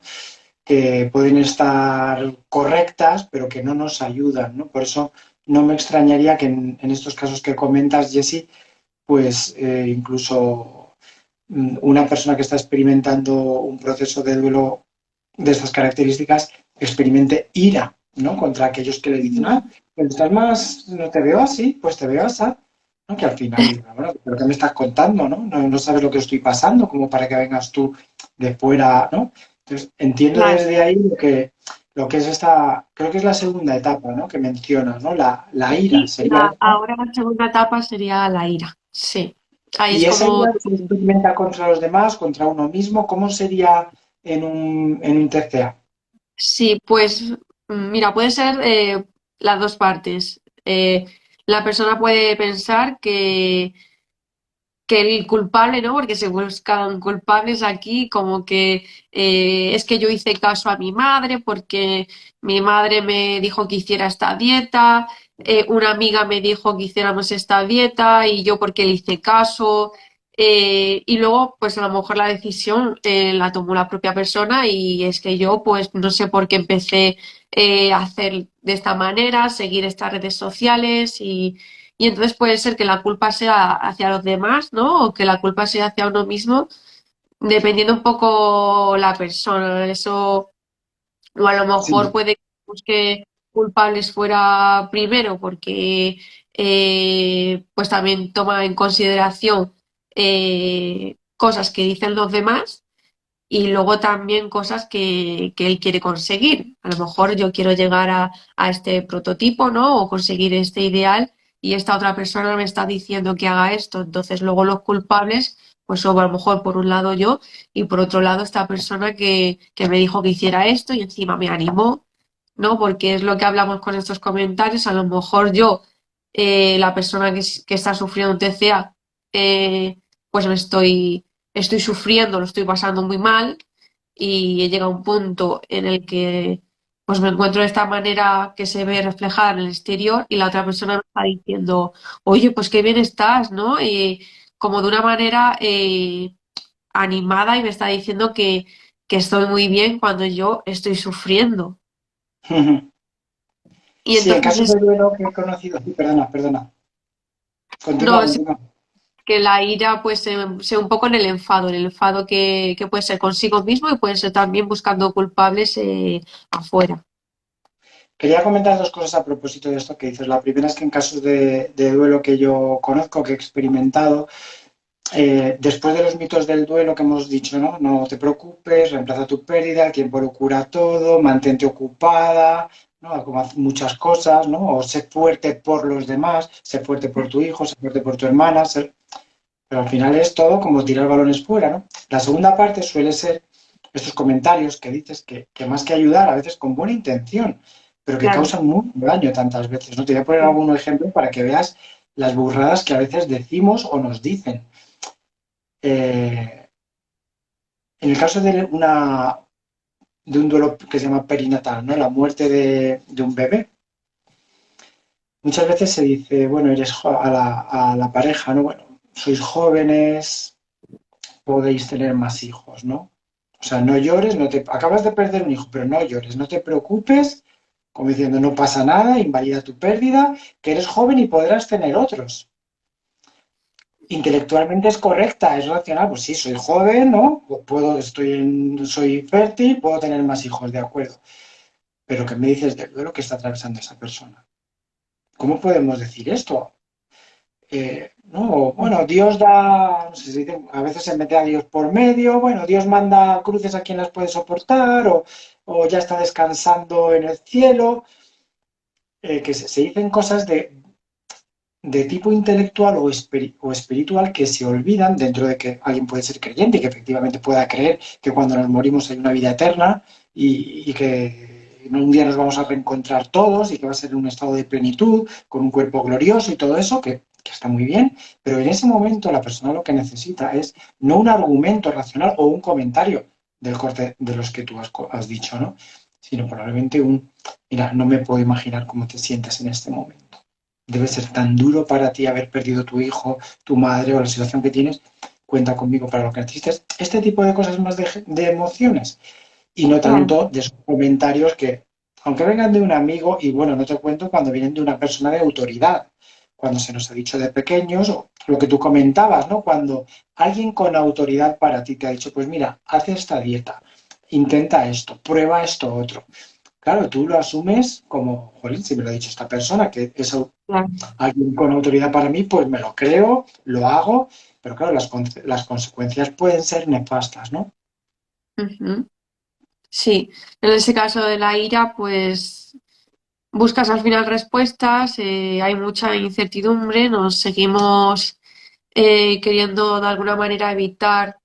Que pueden estar correctas, pero que no nos ayudan, ¿no? Por eso no me extrañaría que en estos casos que comentas, Jessy, pues incluso una persona que está experimentando un proceso de duelo de estas características experimente ira, ¿no? Contra aquellos que le dicen, ah, pues estás más, no te veo así, pues te veo así, ¿no? Que al final diga, bueno, pero ¿qué me estás contando, no? No sabes lo que estoy pasando, como para que vengas tú de fuera, ¿no? Entonces, entiendo Claro, desde ahí lo que es esta, creo que es la segunda etapa, ¿no? Que mencionas, ¿no? La ira y sería esta. ahora la segunda etapa sería la ira, sí. Ahí Y es esa como, ira se experimenta contra los demás, contra uno mismo, ¿cómo sería en un TCA? sí, pues mira, puede ser las dos partes. La persona puede pensar que el culpable, ¿no? Porque se buscan culpables aquí, como que es que yo hice caso a mi madre porque mi madre me dijo que hiciera esta dieta, una amiga me dijo que hiciéramos esta dieta y yo porque le hice caso. Y luego, pues a lo mejor la decisión la tomó la propia persona y es que yo, pues no sé por qué empecé a hacer de esta manera, seguir estas redes sociales y entonces puede ser que la culpa sea hacia los demás, ¿no? O que la culpa sea hacia uno mismo, dependiendo un poco la persona. Eso, o a lo mejor Sí. puede que busque culpables fuera primero, porque pues también toma en consideración cosas que dicen los demás. Y luego también cosas que él quiere conseguir. A lo mejor yo quiero llegar a este prototipo, ¿no? O conseguir este ideal y esta otra persona me está diciendo que haga esto. Entonces luego los culpables, pues son a lo mejor por un lado yo y por otro lado esta persona que me dijo que hiciera esto y encima me animó, ¿no? Porque es lo que hablamos con estos comentarios. A lo mejor yo, la persona que está sufriendo un TCA, pues estoy sufriendo, lo estoy pasando muy mal y he llegado a un punto en el que pues me encuentro de esta manera que se ve reflejada en el exterior y la otra persona me está diciendo, oye, pues qué bien estás, ¿no? Como de una manera animada y me está diciendo que estoy muy bien cuando yo estoy sufriendo. Y Sí, en casos entonces, de duelo que he conocido, sí, perdona, no, es continúa. que la ira pues se un poco en el enfado que puede ser consigo mismo y puede ser también buscando culpables afuera. Quería comentar dos cosas a propósito de esto que dices. La primera es que en casos de duelo que yo conozco, que he experimentado, después de los mitos del duelo que hemos dicho, ¿no? No te preocupes, reemplaza tu pérdida, el tiempo lo cura todo, mantente ocupada, ¿no? Como haz muchas cosas, ¿no? O sé fuerte por los demás, sé fuerte por tu hijo, sé fuerte por tu hermana, pero al final es todo como tirar balones fuera, ¿no? La segunda parte suele ser estos comentarios que dices que más que ayudar, a veces con buena intención, pero que Claro. causan mucho daño tantas veces, ¿no? Te voy a poner algún ejemplo para que veas las burradas que a veces decimos o nos dicen. Eh, en el caso de un duelo que se llama perinatal, ¿no? La muerte de un bebé, muchas veces se dice, bueno, a la pareja, ¿no? Bueno, sois jóvenes, podéis tener más hijos, ¿no? O sea, no llores, acabas de perder un hijo, pero no llores, no te preocupes, como diciendo, no pasa nada, invalida tu pérdida, que eres joven y podrás tener otros. Intelectualmente es correcta, es racional, pues sí, soy joven, ¿no? Soy fértil, puedo tener más hijos, de acuerdo. Pero ¿qué me dices del duelo que está atravesando esa persona? ¿Cómo podemos decir esto? No, bueno, Dios da, no sé si dice, a veces se mete a Dios por medio, bueno, Dios manda cruces a quien las puede soportar, o ya está descansando en el cielo, que se dicen cosas de tipo intelectual o espiritual que se olvidan dentro de que alguien puede ser creyente y que efectivamente pueda creer que cuando nos morimos hay una vida eterna y que un día nos vamos a reencontrar todos y que va a ser un estado de plenitud, con un cuerpo glorioso y todo eso, que está muy bien, pero en ese momento la persona lo que necesita es no un argumento racional o un comentario del corte de los que tú has dicho, ¿no? Sino probablemente mira, no me puedo imaginar cómo te sientes en este momento. Debe ser tan duro para ti haber perdido tu hijo, tu madre o la situación que tienes. Cuenta conmigo para lo que necesites. Este tipo de cosas más de emociones y no Claro. tanto de esos comentarios que, aunque vengan de un amigo, y bueno, no te cuento cuando vienen de una persona de autoridad, cuando se nos ha dicho de pequeños, o lo que tú comentabas, ¿no? Cuando alguien con autoridad para ti te ha dicho, pues mira, haz esta dieta, intenta esto, prueba esto otro. Claro, tú lo asumes como, jolín, si me lo ha dicho esta persona, que es Claro. alguien con autoridad para mí, pues me lo creo, lo hago, pero claro, las consecuencias pueden ser nefastas, ¿no? Ujú. Sí, en ese caso de la ira, pues buscas al final respuestas, hay mucha incertidumbre, nos seguimos queriendo de alguna manera evitar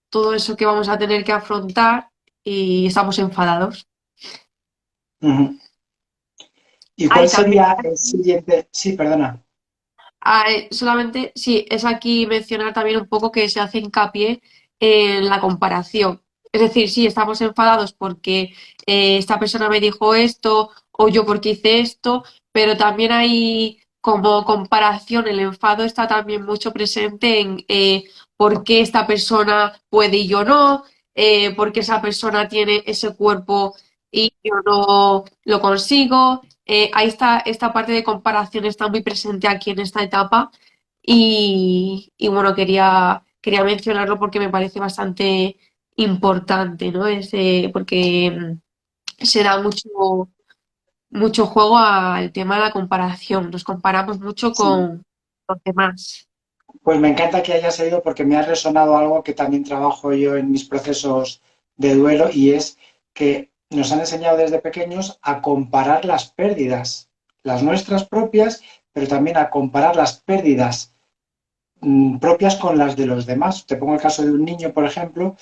todo eso que vamos a tener que afrontar y estamos enfadados. Ujú. ¿Y cuál Hay también, sería el siguiente? Sí, perdona. solamente, sí, es aquí mencionar también un poco que se hace hincapié en la comparación. Es decir, sí, estamos enfadados porque esta persona me dijo esto o yo porque hice esto, pero también hay como comparación, el enfado está también mucho presente en por qué esta persona puede y yo no, por qué esa persona tiene ese cuerpo y yo no lo consigo. Ahí está, esta parte de comparación está muy presente aquí en esta etapa y bueno, quería mencionarlo porque me parece bastante importante, ¿no? Porque se da mucho juego al tema de la comparación. Nos comparamos mucho Sí. con los demás. Pues me encanta que hayas ido porque me ha resonado algo que también trabajo yo en mis procesos de duelo y es que nos han enseñado desde pequeños a comparar las pérdidas, las nuestras propias, pero también a comparar las pérdidas propias con las de los demás. Te pongo el caso de un niño, por ejemplo,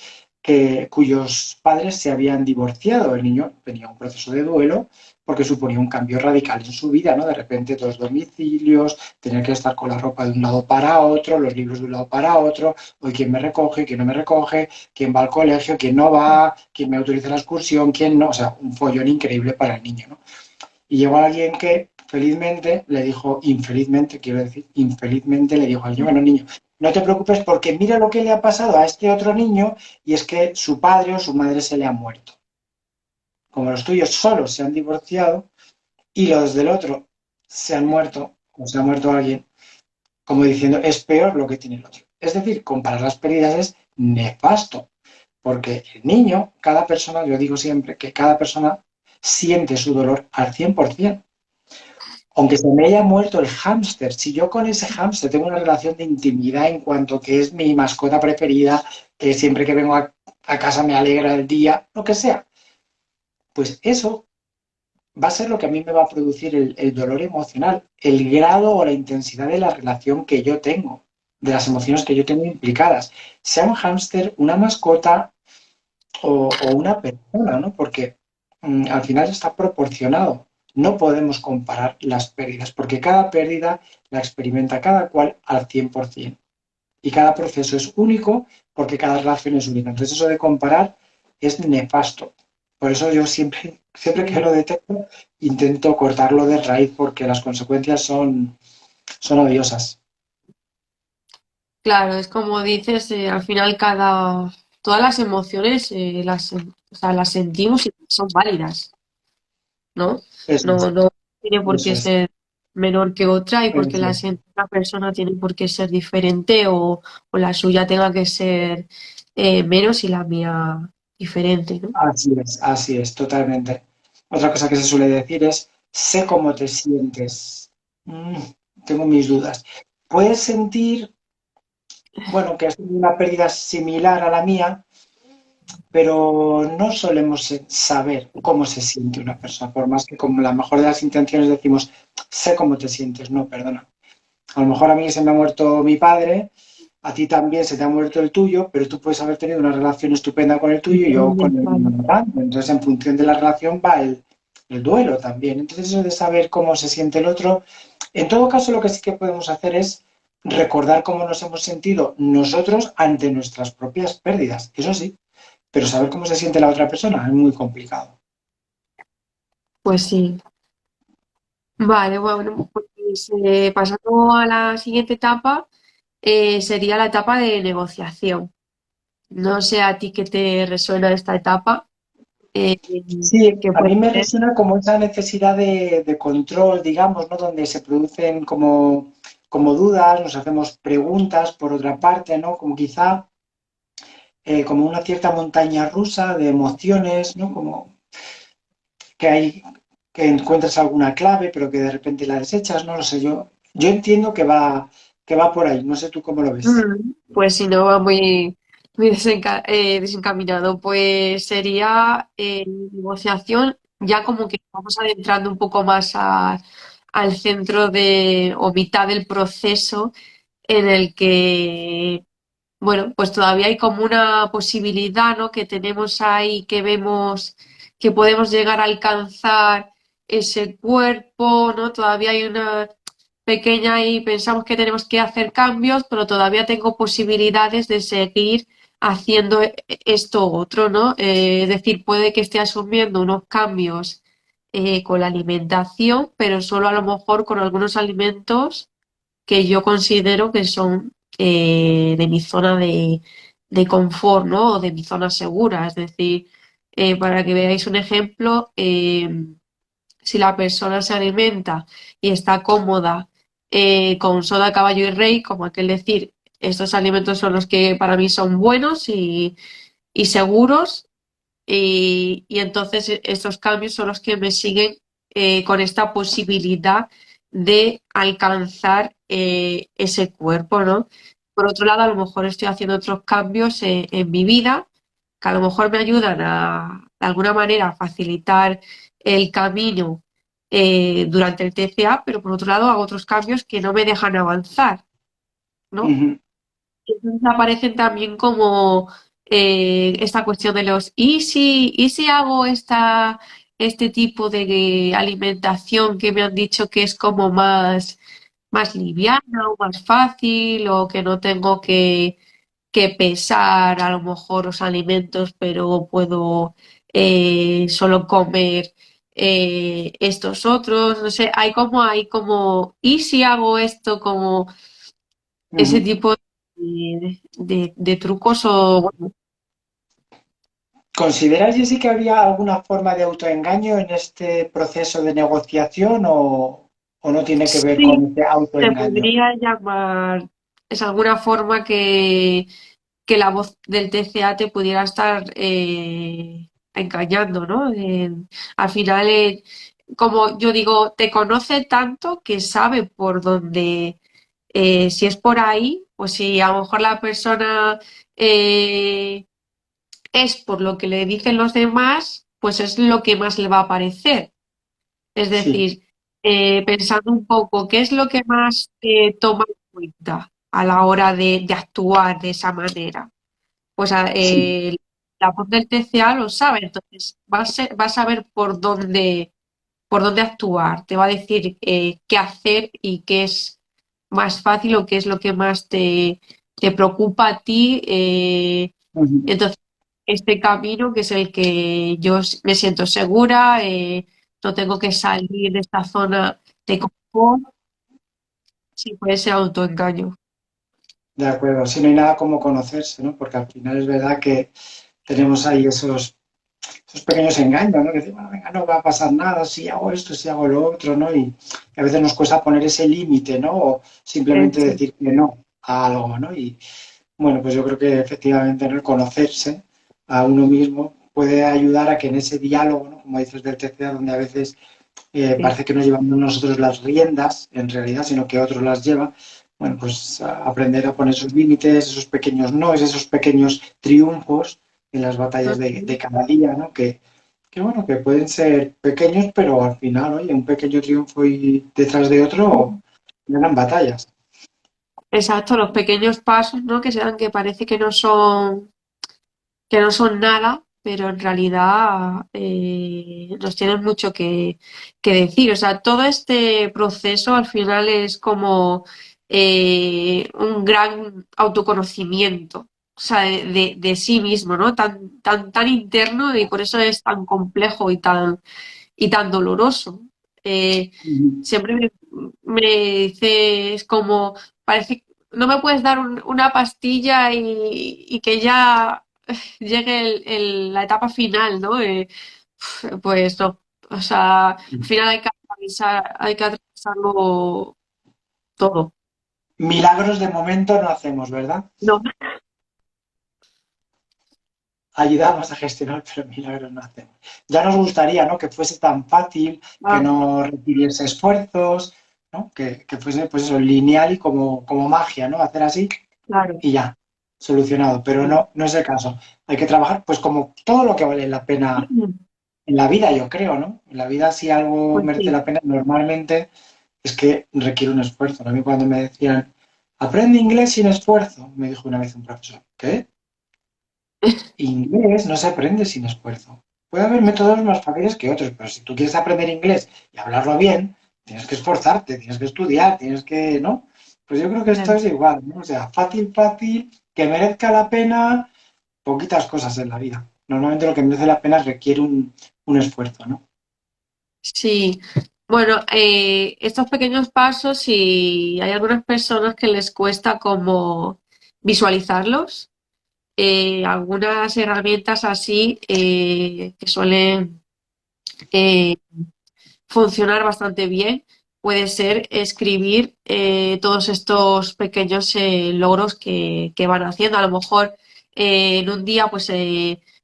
cuyos padres se habían divorciado. El niño tenía un proceso de duelo porque suponía un cambio radical en su vida, ¿no? De repente dos domicilios, tener que estar con la ropa de un lado para otro, los libros de un lado para otro, hoy quién me recoge, quién no me recoge, quién va al colegio, quién no va, quién me autoriza la excursión, quién no, o sea, un follón increíble para el niño, ¿no? Y llegó alguien que felizmente le dijo, infelizmente, quiero decir, infelizmente le dijo al niño, bueno, niño, no te preocupes porque mira lo que le ha pasado a este otro niño y es que su padre o su madre se le ha muerto. Como los tuyos solo se han divorciado y los del otro se han muerto o se ha muerto alguien, como diciendo, es peor lo que tiene el otro. Es decir, comparar las pérdidas es nefasto, porque el niño, cada persona, yo digo siempre que cada persona siente su dolor al 100%. Aunque se me haya muerto el hámster, si yo con ese hámster tengo una relación de intimidad en cuanto que es mi mascota preferida, que siempre que vengo a casa me alegra el día, lo que sea, pues eso va a ser lo que a mí me va a producir el dolor emocional, el grado o la intensidad de la relación que yo tengo, de las emociones que yo tengo implicadas, sea un hámster, una mascota o una persona, ¿no? Porque al final está proporcionado. No podemos comparar las pérdidas, porque cada pérdida la experimenta cada cual al 100%. Y cada proceso es único porque cada relación es única. Entonces eso de comparar es nefasto. Por eso yo siempre que lo detecto, intento cortarlo de raíz porque las consecuencias son odiosas. Claro, es como dices, al final todas las emociones o sea, las sentimos y son válidas, ¿no? Eso No, es, no tiene por eso qué es, ser menor que otra y porque eso la es. siente una persona tiene por qué ser diferente o la suya tenga que ser menos y la mía diferente, ¿no? Así es, totalmente. Otra cosa que se suele decir es, sé cómo te sientes. Mm, tengo mis dudas. Puedes sentir, bueno, que has tenido una pérdida similar a la mía, pero no solemos saber cómo se siente una persona, por más que con la mejor de las intenciones decimos, sé cómo te sientes. No, perdona. A lo mejor a mí se me ha muerto mi padre, a ti también se te ha muerto el tuyo, pero tú puedes haber tenido una relación estupenda con el tuyo y yo con el mío Claro. no tanto. Entonces, en función de la relación va el duelo también. Entonces, eso de saber cómo se siente el otro, en todo caso, lo que sí que podemos hacer es recordar cómo nos hemos sentido nosotros ante nuestras propias pérdidas, eso sí, pero saber cómo se siente la otra persona es muy complicado. Pues sí. Vale, bueno, pues pasando a la siguiente etapa, sería la etapa de negociación. No sé a ti qué te resuena esta etapa, eh, Sí, que a puede mí me ser. resuena como esa necesidad de control, digamos, ¿no? Donde se producen como dudas, nos hacemos preguntas, por otra parte, ¿no? Como quizá como una cierta montaña rusa de emociones, ¿no? Como que hay que encuentras alguna clave, pero que de repente la desechas, no lo sé, yo entiendo que va por ahí, no sé tú cómo lo ves. Pues si no va muy desencaminado, pues sería negociación, ya como que vamos adentrando un poco más al centro de o mitad del proceso en el que, bueno, pues todavía hay como una posibilidad, ¿no? Que tenemos ahí, que vemos que podemos llegar a alcanzar ese cuerpo, ¿no? Todavía hay una pequeña y pensamos que tenemos que hacer cambios, pero todavía tengo posibilidades de seguir haciendo esto otro, ¿no? Es decir, puede que esté asumiendo unos cambios con la alimentación, pero solo a lo mejor con algunos alimentos que yo considero que son de mi zona de confort, ¿no? O de mi zona segura. Es decir, para que veáis un ejemplo, si la persona se alimenta y está cómoda con soda, caballo y rey, como aquel decir, estos alimentos son los que para mí son buenos y seguros, y entonces estos cambios son los que me siguen con esta posibilidad de alcanzar ese cuerpo, ¿no? Por otro lado, a lo mejor estoy haciendo otros cambios en mi vida que a lo mejor me ayudan de alguna manera a facilitar el camino durante el TCA, pero por otro lado hago otros cambios que no me dejan avanzar, ¿no? Ujú, Entonces aparecen también como esta cuestión de los, y si hago este tipo de alimentación que me han dicho que es como más liviana o más fácil o que no tengo que pesar a lo mejor los alimentos, pero puedo solo comer estos otros, no sé, ¿y si hago esto como ese ujú. tipo de trucos o bueno, ¿Consideras, Jessy, que habría alguna forma de autoengaño en este proceso de negociación o no tiene que ver con sí, este se autoengaño? podría llamar, es alguna forma que la voz del TCA te pudiera estar engañando, ¿no? Al final, como yo digo, te conoce tanto que sabe por dónde, si es por ahí, o si a lo mejor la persona eh, es por lo que le dicen los demás, pues es lo que más le va a parecer. Es Sí. decir, pensando un poco, ¿qué es lo que más toma en cuenta a la hora de actuar de esa manera? Pues Sí. la voz del TCA lo sabe, entonces va a saber por dónde actuar, te va a decir qué hacer y qué es más fácil o qué es lo que más te preocupa a ti. Ujú, Entonces, este camino que es el que yo me siento segura, no tengo que salir de esta zona de confort, sí puede ser autoengaño. de acuerdo. Si no hay nada como conocerse, ¿no? Porque al final es verdad que tenemos ahí esos pequeños engaños, ¿no? Que decimos, bueno, venga, no va a pasar nada si hago esto, si hago lo otro, ¿no? Y a veces nos cuesta poner ese límite, ¿no? O simplemente Sí. decir que no a algo, ¿no? Y bueno, pues yo creo que efectivamente, ¿no? El conocerse a uno mismo puede ayudar a que en ese diálogo, ¿no? Como dices del TCA, donde a veces Sí. parece que no llevamos nosotros las riendas, en realidad, sino que otros las llevan, bueno, pues aprender a poner esos límites, esos pequeños no, esos pequeños triunfos en las batallas de Ujú. cada día, ¿no? Que bueno, que pueden ser pequeños, pero al final, oye, un pequeño triunfo y detrás de otro ganan batallas. Exacto, los pequeños pasos, ¿no? Que se dan que parece que no son nada, pero en realidad nos tienen mucho que decir. O sea, todo este proceso al final es como un gran autoconocimiento, o sea, de sí mismo, ¿no? Tan interno y por eso es tan complejo y tan doloroso. Eh, Ujú. siempre me dice, es como, parece, no me puedes dar una pastilla y que ya llegue la etapa final, ¿no? Pues no. O sea, al final hay que atravesarlo todo. Milagros de momento no hacemos, ¿verdad? No, Ayudamos a gestionar, pero milagros no hacemos. Ya nos gustaría, ¿no? Que fuese tan fácil, que ah, no requiriese esfuerzos, ¿no? Que fuese, pues eso, lineal y como magia, ¿no? Hacer así claro. y ya, solucionado. Pero Sí. no, no es el caso. Hay que trabajar, pues como todo lo que vale la pena en la vida, yo creo, ¿no? En la vida, si algo Pues merece sí. la pena, normalmente es que requiere un esfuerzo. A mí cuando me decían, aprende inglés sin esfuerzo, me dijo una vez un profesor, ¿qué? Inglés no se aprende sin esfuerzo. Puede haber métodos más fáciles que otros, pero si tú quieres aprender inglés y hablarlo bien, tienes que esforzarte, tienes que estudiar, tienes que, ¿no? Pues yo creo que esto Claro. es igual, ¿no? O sea, fácil, fácil, que merezca la pena, poquitas cosas en la vida. Normalmente lo que merece la pena requiere un esfuerzo, ¿no? Sí, bueno, estos pequeños pasos, y hay algunas personas que les cuesta como visualizarlos, algunas herramientas así que suelen eh, funcionar bastante bien, puede ser escribir todos estos pequeños logros que van haciendo. A lo mejor en un día pues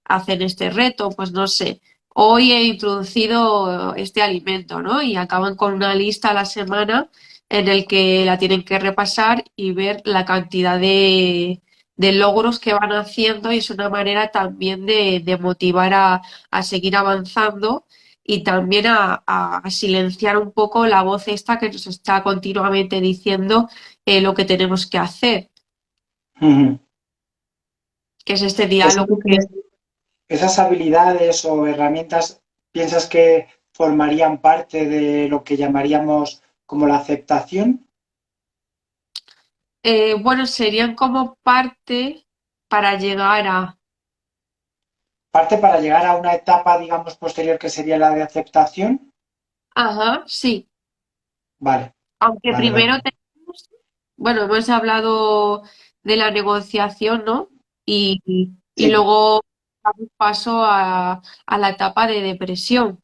hacen este reto, pues no sé, hoy he introducido este alimento, ¿no? Y acaban con una lista a la semana en el que la tienen que repasar y ver la cantidad de logros que van haciendo, y es una manera también de motivar a seguir avanzando y también a silenciar un poco la voz esta que nos está continuamente diciendo lo que tenemos que hacer, Ujú. que es este ¿Eso diálogo tú que... crees? ¿Esas habilidades o herramientas piensas que formarían parte de lo que llamaríamos como la aceptación? Bueno, serían como parte para llegar a... Parte para llegar a una etapa, digamos, posterior que sería la de aceptación. Ajá, sí, Vale, aunque vale, vale. primero tenemos, bueno, hemos hablado de la negociación, ¿no? Y Sí. luego damos paso a la etapa de depresión,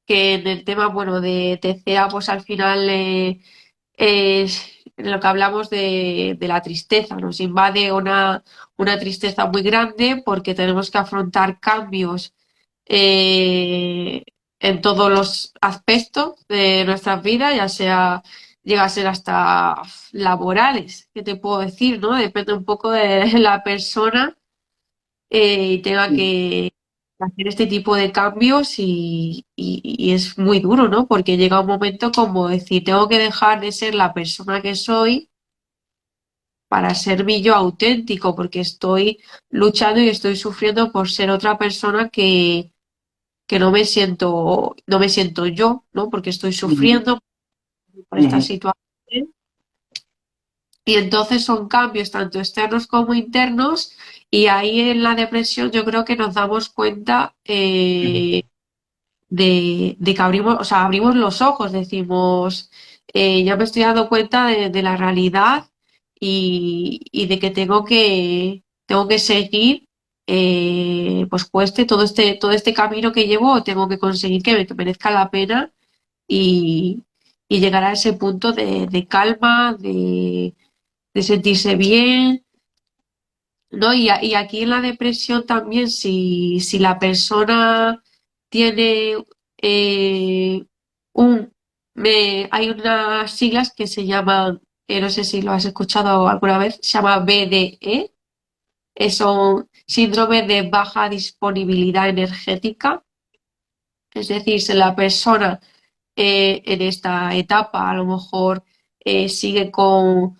que en el tema, bueno, de TCA, pues al final es lo que hablamos de la tristeza. Nos invade una tristeza muy grande porque tenemos que afrontar cambios eh, en todos los aspectos de nuestras vidas, ya sea, llega a ser hasta laborales, ¿qué te puedo decir, no? Depende un poco de la persona y tenga Sí. que hacer este tipo de cambios y es muy duro, ¿no? Porque llega un momento como decir, tengo que dejar de ser la persona que soy para ser mi yo auténtico, porque estoy luchando y estoy sufriendo por ser otra persona que no me siento yo, ¿no? Porque estoy Ujú, sufriendo por esta ujú, situación. Y entonces son cambios tanto externos como internos, y ahí en la depresión yo creo que nos damos cuenta de que abrimos, o sea, abrimos los ojos, decimos, ya me estoy dando cuenta de la realidad y de que tengo que seguir, pues cueste todo este camino que llevo, tengo que conseguir que merezca la pena y, y llegar a ese punto de calma, de sentirse bien, ¿no? Y aquí en la depresión también, si la persona tiene eh, hay unas siglas que se llaman, no sé si lo has escuchado alguna vez, se llama BDE, son síndrome de baja disponibilidad energética. Es decir, si la persona en esta etapa a lo mejor sigue con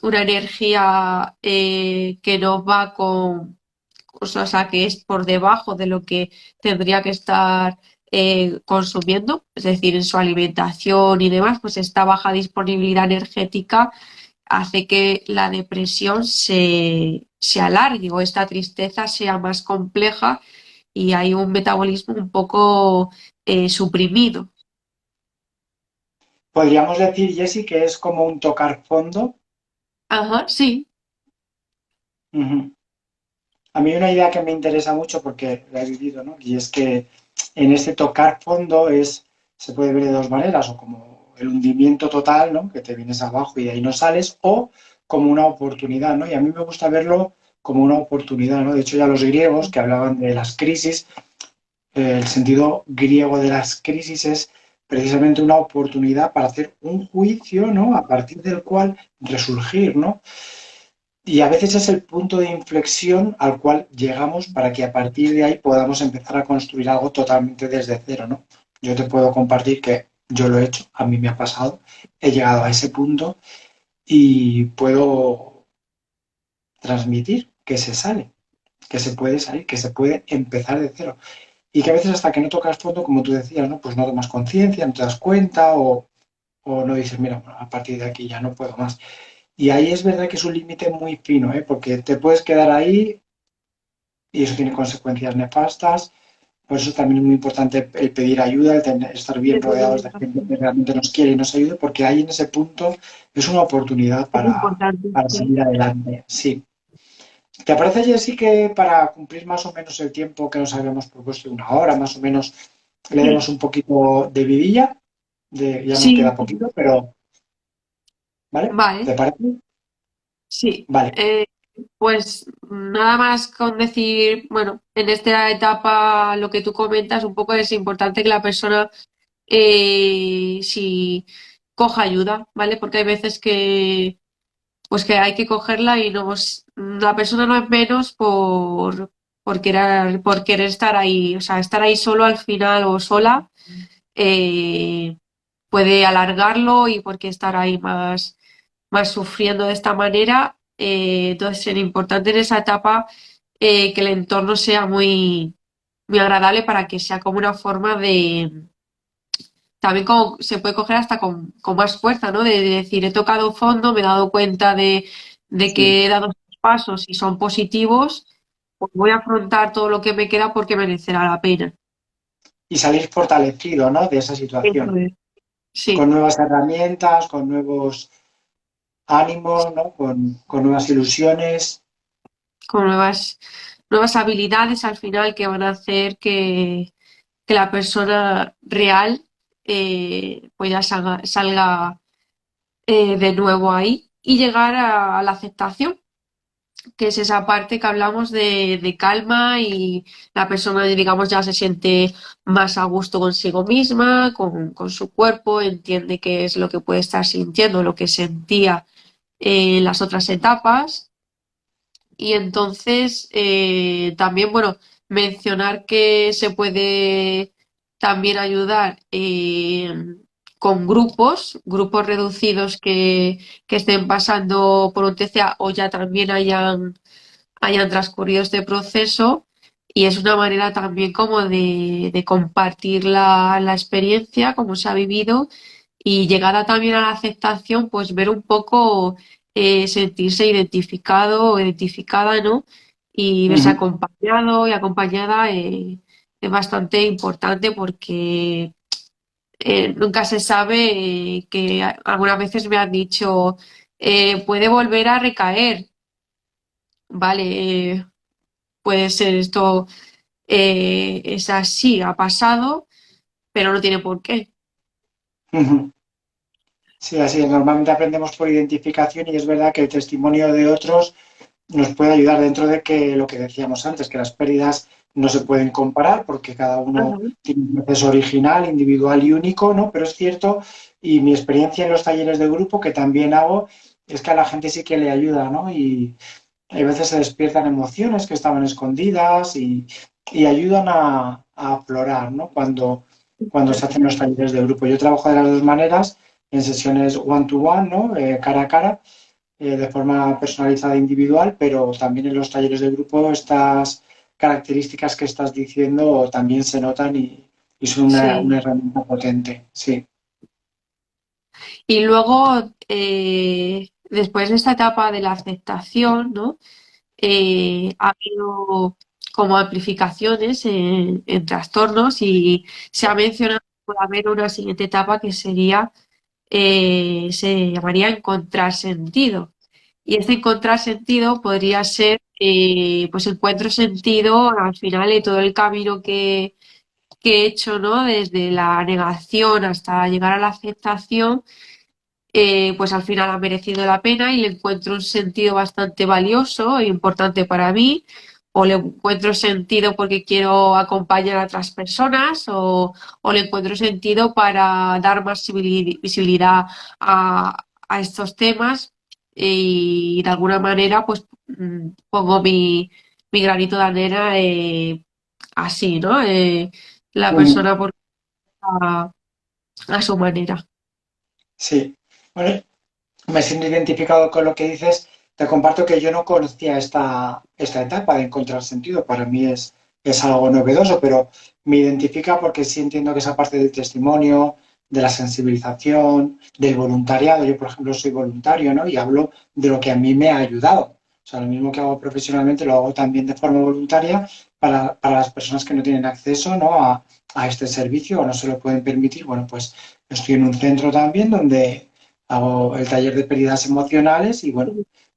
una energía que no va con, o sea, que es por debajo de lo que tendría que estar consumiendo, es decir, en su alimentación y demás, pues esta baja disponibilidad energética hace que la depresión se alargue o esta tristeza sea más compleja y hay un metabolismo un poco suprimido. Podríamos decir, Jessy, que es como un tocar fondo. Ajá, sí. Ujú. A mí una idea que me interesa mucho porque la he vivido, ¿no? Y es que en este tocar fondo se puede ver de dos maneras, o como el hundimiento total, ¿no? Que te vienes abajo y de ahí no sales, o como una oportunidad, ¿no? Y a mí me gusta verlo como una oportunidad, ¿no? De hecho, ya los griegos que hablaban de las crisis, el sentido griego de las crisis es precisamente una oportunidad para hacer un juicio, ¿no? A partir del cual resurgir, ¿no? Y a veces es el punto de inflexión al cual llegamos para que a partir de ahí podamos empezar a construir algo totalmente desde cero, ¿no? Yo te puedo compartir que yo lo he hecho, a mí me ha pasado, he llegado a ese punto y puedo transmitir que se sale, que se puede salir, que se puede empezar de cero. Y que a veces hasta que no tocas fondo, como tú decías, ¿no? Pues no tomas conciencia, no te das cuenta o no dices, mira, bueno, a partir de aquí ya no puedo más. Y ahí es verdad que es un límite muy fino, ¿eh? Porque te puedes quedar ahí y eso tiene consecuencias nefastas. Por eso también es muy importante el pedir ayuda, estar bien Desde rodeados de luego, gente que realmente nos quiere y nos ayude, porque ahí en ese punto es una oportunidad es importante, para sí. seguir adelante. Sí. ¿Te parece, Jessy, que para cumplir más o menos el tiempo que nos habíamos propuesto, de una hora más o menos, le demos Sí, un poquito de vidilla? Ya nos sí, queda poquito, pero ¿vale? vale, ¿Te parece? sí. Vale. Pues nada más con decir, bueno, en esta etapa lo que tú comentas, un poco es importante que la persona si coja ayuda, ¿vale? Porque hay veces que pues que hay que cogerla y no la persona no es menos por querer estar ahí, o sea, estar ahí solo al final o sola eh, puede alargarlo y porque estar ahí más sufriendo de esta manera. Entonces, es importante en esa etapa que el entorno sea muy agradable para que sea como una forma de, también como se puede coger hasta con más fuerza, ¿no? De decir, he tocado fondo, me he dado cuenta de Sí. que he dado estos pasos y son positivos, pues voy a afrontar todo lo que me queda porque merecerá la pena. Y salir fortalecido, ¿no? De esa Eso situación, es. con Sí, nuevas herramientas, con nuevos ánimos, ¿no? Con nuevas ilusiones. con nuevas habilidades al final que van a hacer que la persona real pues ya salga de nuevo ahí y llegar a la aceptación, que es esa parte que hablamos de calma y la persona, digamos, ya se siente más a gusto consigo misma, con su cuerpo, entiende qué es lo que puede estar sintiendo, lo que sentía en las otras etapas. Y entonces, también, bueno, mencionar que se puede también ayudar con grupos reducidos que estén pasando por un TCA o ya también hayan transcurrido este proceso. Y es una manera también como de compartir la experiencia, cómo se ha vivido y llegada también a la aceptación, pues ver un poco, sentirse identificado o identificada, ¿no? Y verse Ujú, acompañado y acompañada es bastante importante porque nunca se sabe que algunas veces me han dicho, puede volver a recaer, ¿vale? Puede ser esto, es así, ha pasado, pero no tiene por qué. ujú. Sí, así es. Normalmente aprendemos por identificación y es verdad que el testimonio de otros nos puede ayudar dentro de que lo que decíamos antes, que las pérdidas no se pueden comparar porque cada Ajá. uno tiene un proceso original, individual y único, ¿no? Pero es cierto, y mi experiencia en los talleres de grupo que también hago, es que a la gente sí que le ayuda, ¿no? Y a veces se despiertan emociones que estaban escondidas y ayudan a aflorar, ¿no? Cuando se hacen los talleres de grupo. Yo trabajo de las dos maneras, en sesiones one-to-one, ¿no? Cara a cara, de forma personalizada e individual, pero también en los talleres de grupo estas características que estás diciendo también se notan y son una Sí. herramienta potente. Sí. Y luego, después de esta etapa de la aceptación, ¿no? Ha habido como amplificaciones en trastornos y se ha mencionado que puede haber una siguiente etapa que sería, se llamaría encontrar sentido. Y este encontrar sentido podría ser, pues encuentro sentido al final de todo el camino que he hecho, ¿no? Desde la negación hasta llegar a la aceptación, pues al final ha merecido la pena y le encuentro un sentido bastante valioso e importante para mí, o le encuentro sentido porque quiero acompañar a otras personas, o le encuentro sentido para dar más visibilidad a estos temas y de alguna manera pues pongo mi granito de arena así, ¿no? La Mm, persona por a, a su manera. sí. Bueno, me siento identificado con lo que dices. Te comparto que yo no conocía esta etapa de encontrar sentido. Para mí es algo novedoso, pero me identifica porque sí entiendo que esa parte del testimonio, de la sensibilización, del voluntariado. Yo, por ejemplo, soy voluntario, ¿no? Y hablo de lo que a mí me ha ayudado. O sea, lo mismo que hago profesionalmente lo hago también de forma voluntaria para las personas que no tienen acceso, ¿no? a este servicio o no se lo pueden permitir. Bueno, pues estoy en un centro también donde hago el taller de pérdidas emocionales y bueno,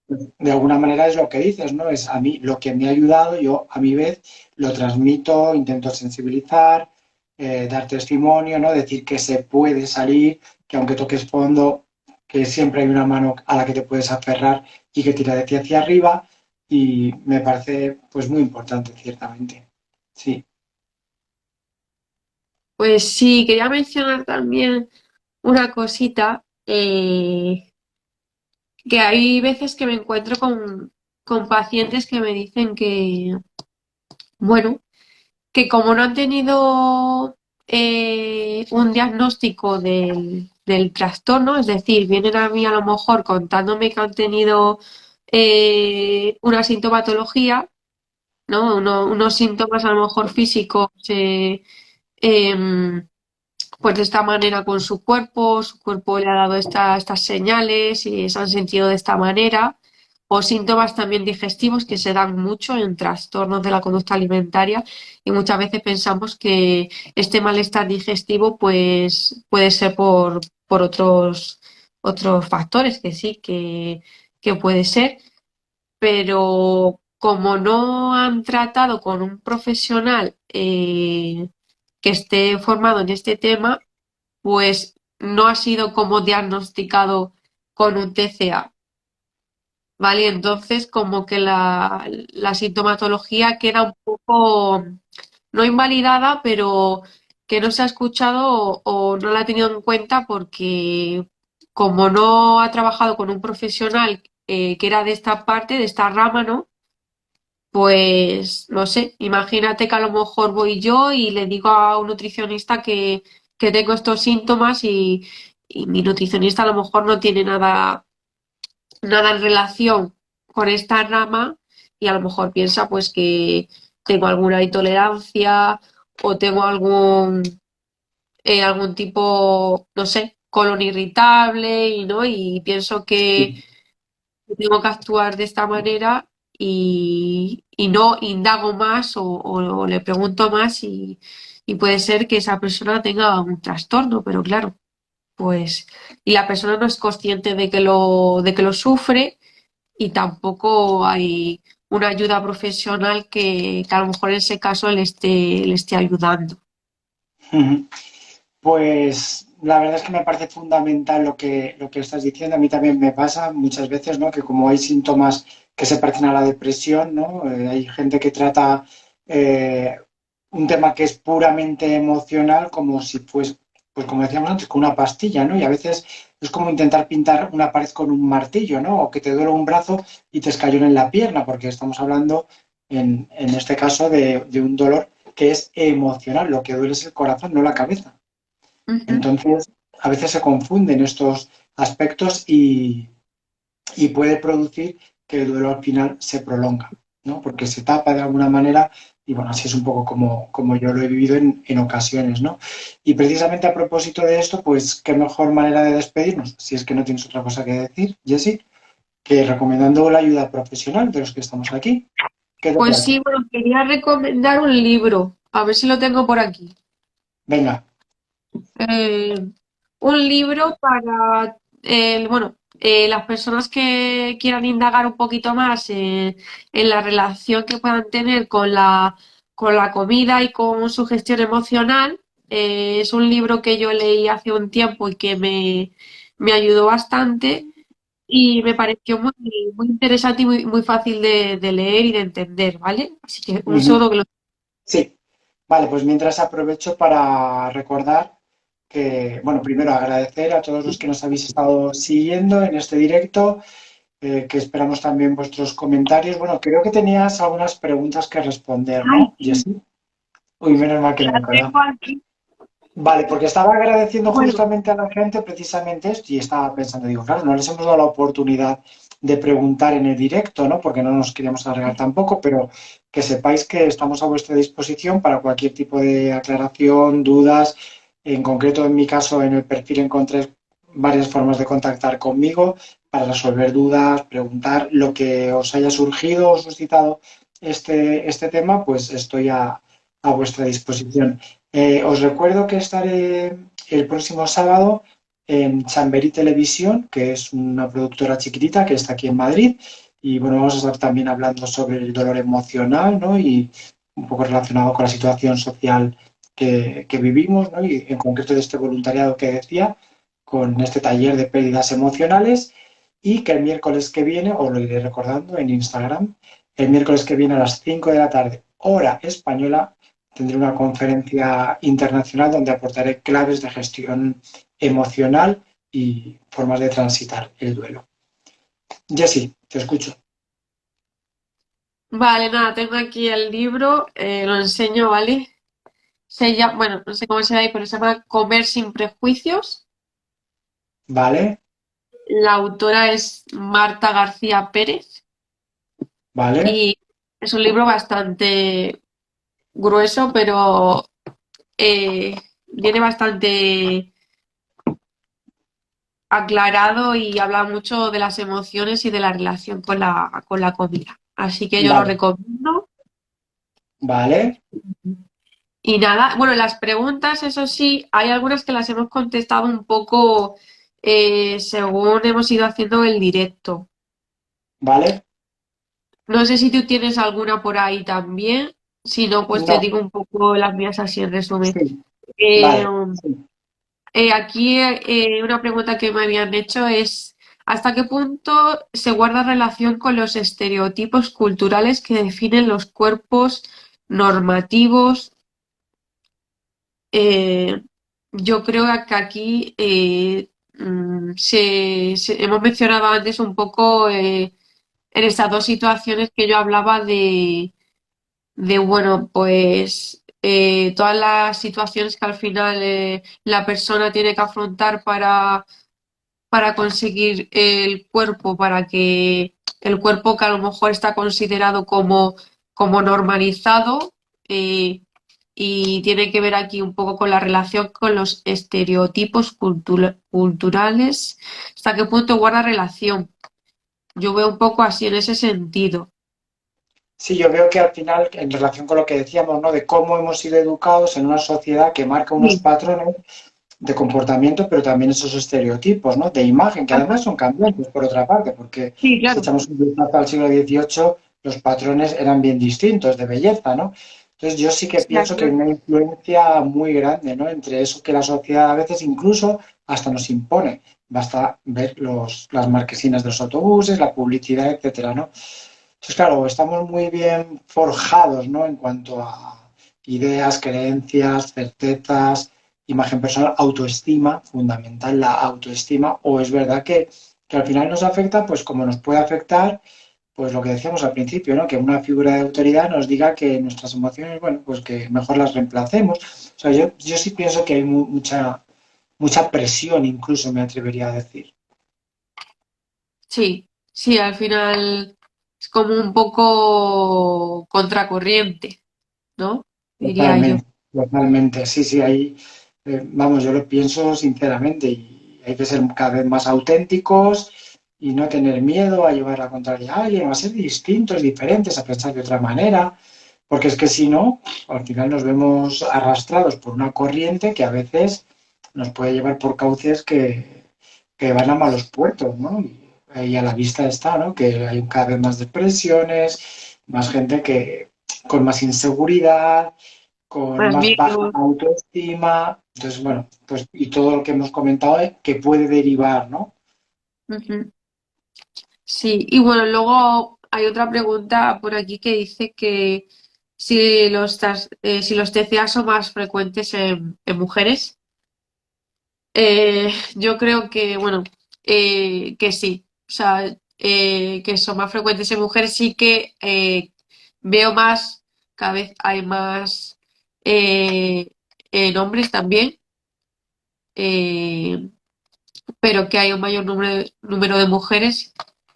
de alguna manera es lo que dices, ¿no? Es a mí lo que me ha ayudado, yo a mi vez lo transmito, intento sensibilizar, dar testimonio, ¿no? Decir que se puede salir, que aunque toques fondo, que siempre hay una mano a la que te puedes aferrar y que tira de ti hacia arriba y me parece pues muy importante, ciertamente. Sí. Pues sí, quería mencionar también una cosita, que hay veces que me encuentro con pacientes que me dicen que, bueno, que como no han tenido un diagnóstico del trastorno, es decir, vienen a mí a lo mejor contándome que han tenido una sintomatología, ¿no? Unos síntomas a lo mejor físicos, em, pues de esta manera con su cuerpo le ha dado estas señales y se han sentido de esta manera, o síntomas también digestivos que se dan mucho en trastornos de la conducta alimentaria y muchas veces pensamos que este malestar digestivo pues puede ser por otros factores que sí, que puede ser, pero como no han tratado con un profesional que esté formado en este tema, pues no ha sido como diagnosticado con un TCA, ¿vale? Entonces, como que la sintomatología queda un poco, no invalidada, pero que no se ha escuchado o no la ha tenido en cuenta porque como no ha trabajado con un profesional que era de esta parte, de esta rama, ¿no? Pues no sé, imagínate que a lo mejor voy yo y le digo a un nutricionista que tengo estos síntomas y mi nutricionista a lo mejor no tiene nada en relación con esta rama y a lo mejor piensa pues que tengo alguna intolerancia o tengo algún tipo, no sé, colon irritable y no, y pienso que Sí. tengo que actuar de esta manera y no indago más o le pregunto más y puede ser que esa persona tenga un trastorno, pero claro, pues, y la persona no es consciente de que lo sufre y tampoco hay una ayuda profesional que a lo mejor en ese caso le esté ayudando. Pues la verdad es que me parece fundamental lo que estás diciendo. A mí también me pasa muchas veces, ¿no? Que como hay síntomas que se parecen a la depresión, ¿no? Hay gente que trata eh, un tema que es puramente emocional como si fuese, pues como decíamos antes, con una pastilla, ¿no? Y a veces es como intentar pintar una pared con un martillo, ¿no? O que te duele un brazo y te escayó en la pierna, porque estamos hablando en este caso de un dolor que es emocional. Lo que duele es el corazón, no la cabeza. Ujú. Entonces, a veces se confunden estos aspectos y y puede producir que el duelo al final se prolonga, ¿no? Porque se tapa de alguna manera y bueno, así es un poco como yo lo he vivido en ocasiones, ¿no? Y precisamente a propósito de esto, pues qué mejor manera de despedirnos, si es que no tienes otra cosa que decir, Jessie, que recomendando la ayuda profesional de los que estamos aquí. ¿Qué te Pues parece? sí, bueno, quería recomendar un libro, a ver si lo tengo por aquí. Venga. Eh, un libro para, bueno, las personas que quieran indagar un poquito más en la relación que puedan tener con la comida y con su gestión emocional. Es un libro que yo leí hace un tiempo y que me ayudó bastante y me pareció muy interesante y muy fácil de leer y de entender, ¿vale? Así que un Ujú. segundo que lo... Sí, vale, pues mientras aprovecho para recordar que, bueno, primero agradecer a todos los que nos habéis estado siguiendo en este directo, que esperamos también vuestros comentarios. Bueno, creo que tenías algunas preguntas que responder, Ay, ¿no, sí, Jessie? Uy, menos mal que no me la acuerdo. tengo aquí. Vale, porque estaba agradeciendo Bueno, justamente a la gente precisamente esto y estaba pensando, digo, claro, no les hemos dado la oportunidad de preguntar en el directo, ¿no? Porque no nos queríamos alargar tampoco, pero que sepáis que estamos a vuestra disposición para cualquier tipo de aclaración, dudas. En concreto, en mi caso, en el perfil encontré varias formas de contactar conmigo para resolver dudas, preguntar lo que os haya surgido o suscitado este tema, pues estoy a vuestra disposición. Os recuerdo que estaré el próximo sábado en Chamberí Televisión, que es una productora chiquitita que está aquí en Madrid. Y bueno, vamos a estar también hablando sobre el dolor emocional, ¿no? Y un poco relacionado con la situación social que vivimos, ¿no? Y en concreto de este voluntariado que decía, con este taller de pérdidas emocionales. Y que el miércoles que viene, os lo iré recordando en Instagram, el miércoles que viene a las 5 de la tarde, hora española, tendré una conferencia internacional donde aportaré claves de gestión emocional y formas de transitar el duelo. Jessy, te escucho. vale, nada, tengo aquí el libro, lo enseño, ¿vale? Se llama, bueno, no sé cómo se llama, pero se llama Comer sin prejuicios. ¿Vale? La autora es Marta García Pérez ¿Vale? y es un libro bastante grueso, pero viene bastante aclarado y habla mucho de las emociones y de la relación con la comida. Así que yo lo Vale. recomiendo. ¿Vale? Y nada, bueno, las preguntas, eso sí, hay algunas que las hemos contestado un poco según hemos ido haciendo el directo. ¿Vale? No sé si tú tienes alguna por ahí también. Si no, pues te No. digo un poco las mías así en resumen. Sí. Eh, Vale. Sí. aquí una pregunta que me habían hecho es, ¿hasta qué punto se guarda relación con los estereotipos culturales que definen los cuerpos normativos? Eh, yo creo que aquí hemos mencionado antes un poco en estas dos situaciones que yo hablaba bueno, pues todas las situaciones que al final la persona tiene que afrontar para conseguir el cuerpo, para que el cuerpo que a lo mejor está considerado como normalizado, eh, y tiene que ver aquí un poco con la relación con los estereotipos culturales, hasta qué punto guarda relación. Yo veo un poco así en ese sentido. Sí, yo veo que al final, en relación con lo que decíamos, ¿no? De cómo hemos sido educados en una sociedad que marca unos Sí, patrones de comportamiento, pero también esos estereotipos, ¿no? De imagen, que además son cambiantes por otra parte, porque sí, si claro. echamos un vistazo al siglo XVIII, los patrones eran bien distintos de belleza, ¿no? Entonces yo sí que pienso que hay una influencia muy grande, ¿no? Entre eso que la sociedad a veces incluso hasta nos impone. Basta ver las marquesinas de los autobuses, la publicidad, etcétera, ¿no? Entonces, claro, estamos muy bien forjados, ¿no? En cuanto a ideas, creencias, certezas, imagen personal, autoestima, fundamental la autoestima, o es verdad que al final nos afecta, pues como nos puede afectar, pues lo que decíamos al principio, ¿no? Que una figura de autoridad nos diga que nuestras emociones, bueno, pues que mejor las reemplacemos. O sea, yo sí pienso que hay mucha presión, incluso me atrevería a decir. Sí. Sí, al final es como un poco contracorriente, ¿no? Diría yo. Totalmente, totalmente. Sí, sí, ahí, vamos, yo lo pienso sinceramente y hay que ser cada vez más auténticos y no tener miedo a llevar la contraria a alguien o a ser distintos, diferentes, a pensar de otra manera, porque es que si no, al final nos vemos arrastrados por una corriente que a veces nos puede llevar por cauces que van a malos puertos, ¿no? Y ahí a la vista está, ¿no? Que hay cada vez más depresiones, más gente que con más inseguridad, con Más más baja miedo. autoestima. Entonces, bueno, pues y todo lo que hemos comentado que puede derivar, ¿no? Ujú. Sí, y bueno, luego hay otra pregunta por aquí que dice que si los TCA son más frecuentes en mujeres. Yo creo que, bueno, que sí. O sea, que son más frecuentes en mujeres, sí que veo más, cada vez hay más eh, en hombres también, eh, pero que hay un mayor número de mujeres,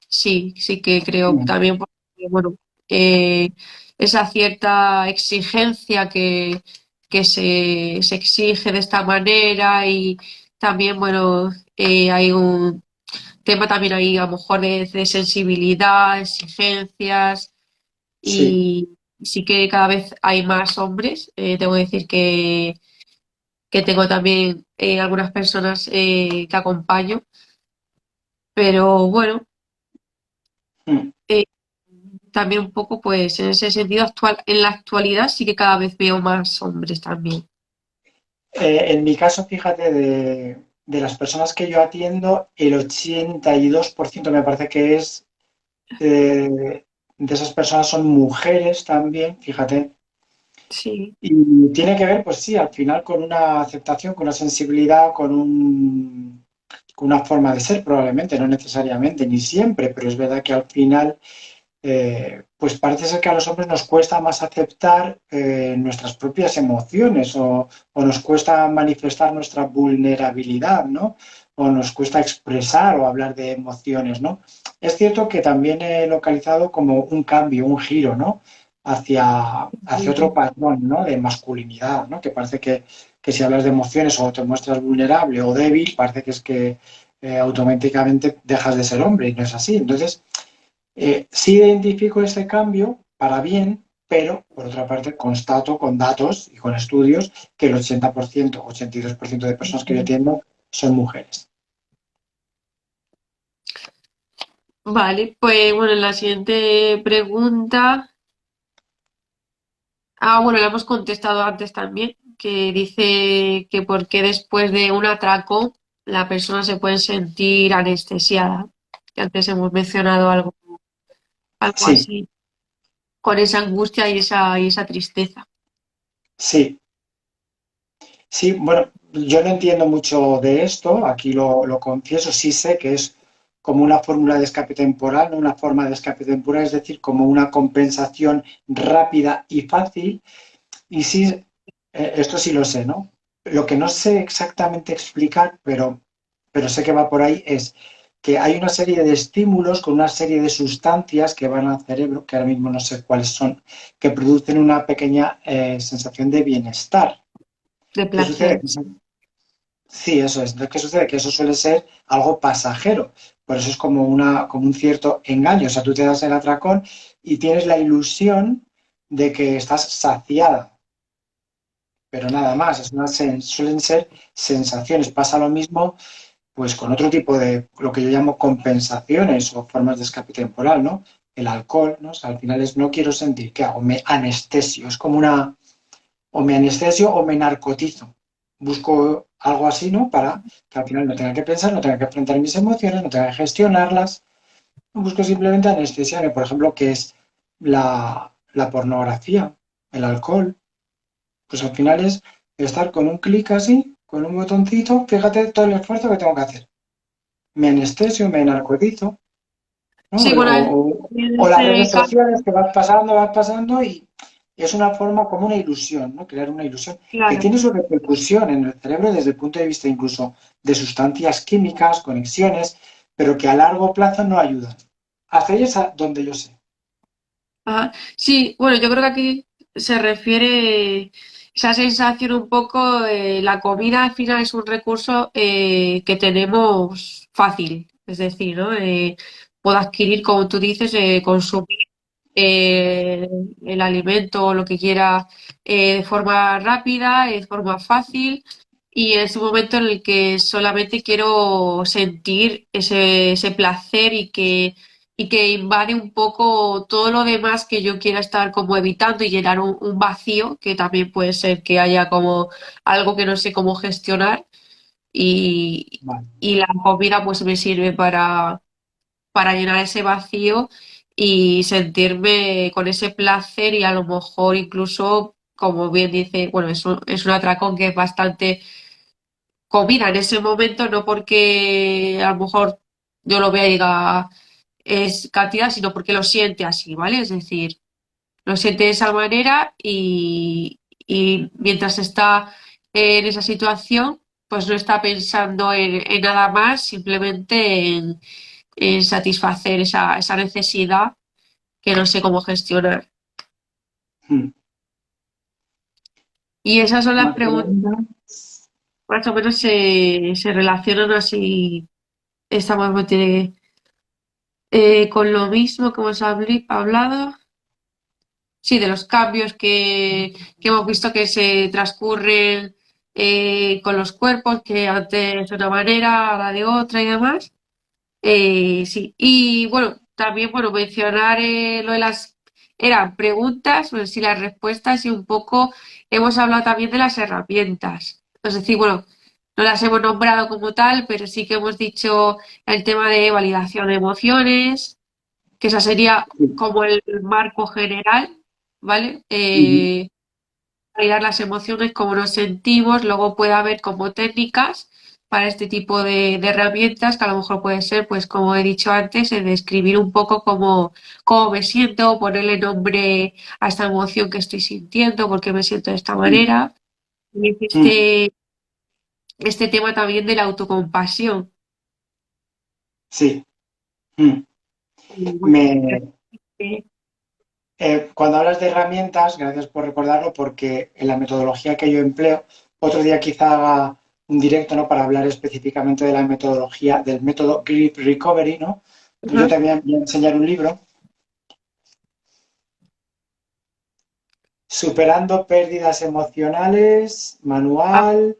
sí, sí que creo Mm. también, porque, bueno, eh, esa cierta exigencia que se exige de esta manera y también, bueno, hay un tema también ahí a lo mejor de sensibilidad, exigencias Sí. y sí que cada vez hay más hombres. Tengo que decir que tengo también algunas personas que acompaño, pero bueno, Mm. eh, también un poco pues en ese sentido actual, en la actualidad sí que cada vez veo más hombres también. En mi caso, fíjate, de las personas que yo atiendo, el 82% me parece que es de esas personas son mujeres también, fíjate. Sí, Y tiene que ver, pues sí, al final con una aceptación, con una sensibilidad, con una forma de ser, probablemente, no necesariamente, ni siempre, pero es verdad que al final pues parece ser que a los hombres nos cuesta más aceptar nuestras propias emociones o nos cuesta manifestar nuestra vulnerabilidad, ¿no? O nos cuesta expresar o hablar de emociones, ¿no? Es cierto que también he localizado como un cambio, un giro, ¿no? Hacia otro patrón, ¿no? De masculinidad, ¿no? Que parece que si hablas de emociones o te muestras vulnerable o débil, parece que es que automáticamente dejas de ser hombre y no es así. Entonces, sí identifico ese cambio para bien, pero por otra parte constato con datos y con estudios que el 80%, 82% de personas que yo atiendo son mujeres. vale, pues bueno, la siguiente pregunta. Ah, bueno, la hemos contestado antes también, que dice que por qué después de un atraco la persona se puede sentir anestesiada. Que antes hemos mencionado algo Sí, así, con esa angustia y esa tristeza. sí, sí. Bueno, yo no entiendo mucho de esto, aquí lo confieso, sí sé que es como una fórmula de escape temporal, ¿no? Una forma de escape temporal, es decir, como una compensación rápida y fácil. Y sí, esto sí lo sé, ¿no? Lo que no sé exactamente explicar, pero sé que va por ahí, es que hay una serie de estímulos con una serie de sustancias que van al cerebro, que ahora mismo no sé cuáles son, que producen una pequeña sensación de bienestar. De ¿Qué sucede? placer. Sí, eso es. Entonces, ¿qué sucede? Que eso suele ser algo pasajero. Por eso es como, como un cierto engaño. O sea, tú te das el atracón y tienes la ilusión de que estás saciada, pero nada más, suelen ser sensaciones. Pasa lo mismo pues con otro tipo de, lo que yo llamo compensaciones o formas de escape temporal, ¿no? El alcohol, ¿no? O sea, al final es no quiero sentir, ¿qué hago? Me anestesio, es como una, o me anestesio o me narcotizo. Busco algo así, ¿no? Para que al final no tenga que pensar, no tenga que enfrentar mis emociones, no tenga que gestionarlas. Busco simplemente anestesiarme, por ejemplo, que es la pornografía, el alcohol, pues al final es estar con un clic así, con un botoncito, fíjate todo el esfuerzo que tengo que hacer. Me anestesio, me narcotizo, ¿no? Sí, bueno, en O las ese redes caso, sociales que vas pasando y es una forma como una ilusión, ¿no? Crear una ilusión que claro. tiene su repercusión en el cerebro desde el punto de vista incluso de sustancias químicas, conexiones, pero que a largo plazo no ayudan. Hasta ahí es donde yo sé. Ajá. Sí, bueno, yo creo que aquí se refiere esa sensación un poco, la comida al final es un recurso que tenemos fácil, es decir, ¿no? Puedo adquirir, como tú dices, consumir eh, el alimento o lo que quiera de forma rápida, de forma fácil, y es un momento en el que solamente quiero sentir ese placer y que invade un poco todo lo demás que yo quiera estar como evitando y llenar un vacío, que también puede ser que haya como algo que no sé cómo gestionar Vale. y la comida pues me sirve para llenar ese vacío y sentirme con ese placer y a lo mejor incluso, como bien dice, bueno, es un atracón que es bastante comida en ese momento, no porque a lo mejor yo lo vea y diga es cantidad, sino porque lo siente así, ¿vale? Es decir, lo siente de esa manera y mientras está en esa situación, pues no está pensando en nada más, simplemente en satisfacer esa necesidad que no sé cómo gestionar. Mm. Y esas son las Más preguntas, preguntas. más o menos se relacionan así, estamos con lo mismo que hemos hablado. Sí, de los cambios que hemos visto que se transcurren con los cuerpos, que antes de una manera, ahora de otra y demás. Sí, y bueno, también bueno, mencionar lo de las eran preguntas, bueno, sí, las respuestas y un poco hemos hablado también de las herramientas. Es decir, bueno, no las hemos nombrado como tal, pero sí que hemos dicho el tema de validación de emociones, que esa sería Sí. como el marco general, ¿vale? Ujú. Validar las emociones, cómo nos sentimos, luego puede haber como técnicas para este tipo de herramientas, que a lo mejor puede ser, pues como he dicho antes, el describir un poco cómo me siento, ponerle nombre a esta emoción que estoy sintiendo, por qué me siento de esta Mm. manera. Y Mm. este tema también de la autocompasión. Sí. Mm. Y bueno, Me, eh, Cuando hablas de herramientas, gracias por recordarlo, porque en la metodología que yo empleo, otro día quizá haga un directo, ¿no? Para hablar específicamente de la metodología, del método Grief Recovery, ¿no? Pues yo ajá. también voy a enseñar un libro, Superando pérdidas emocionales, Ah, manual,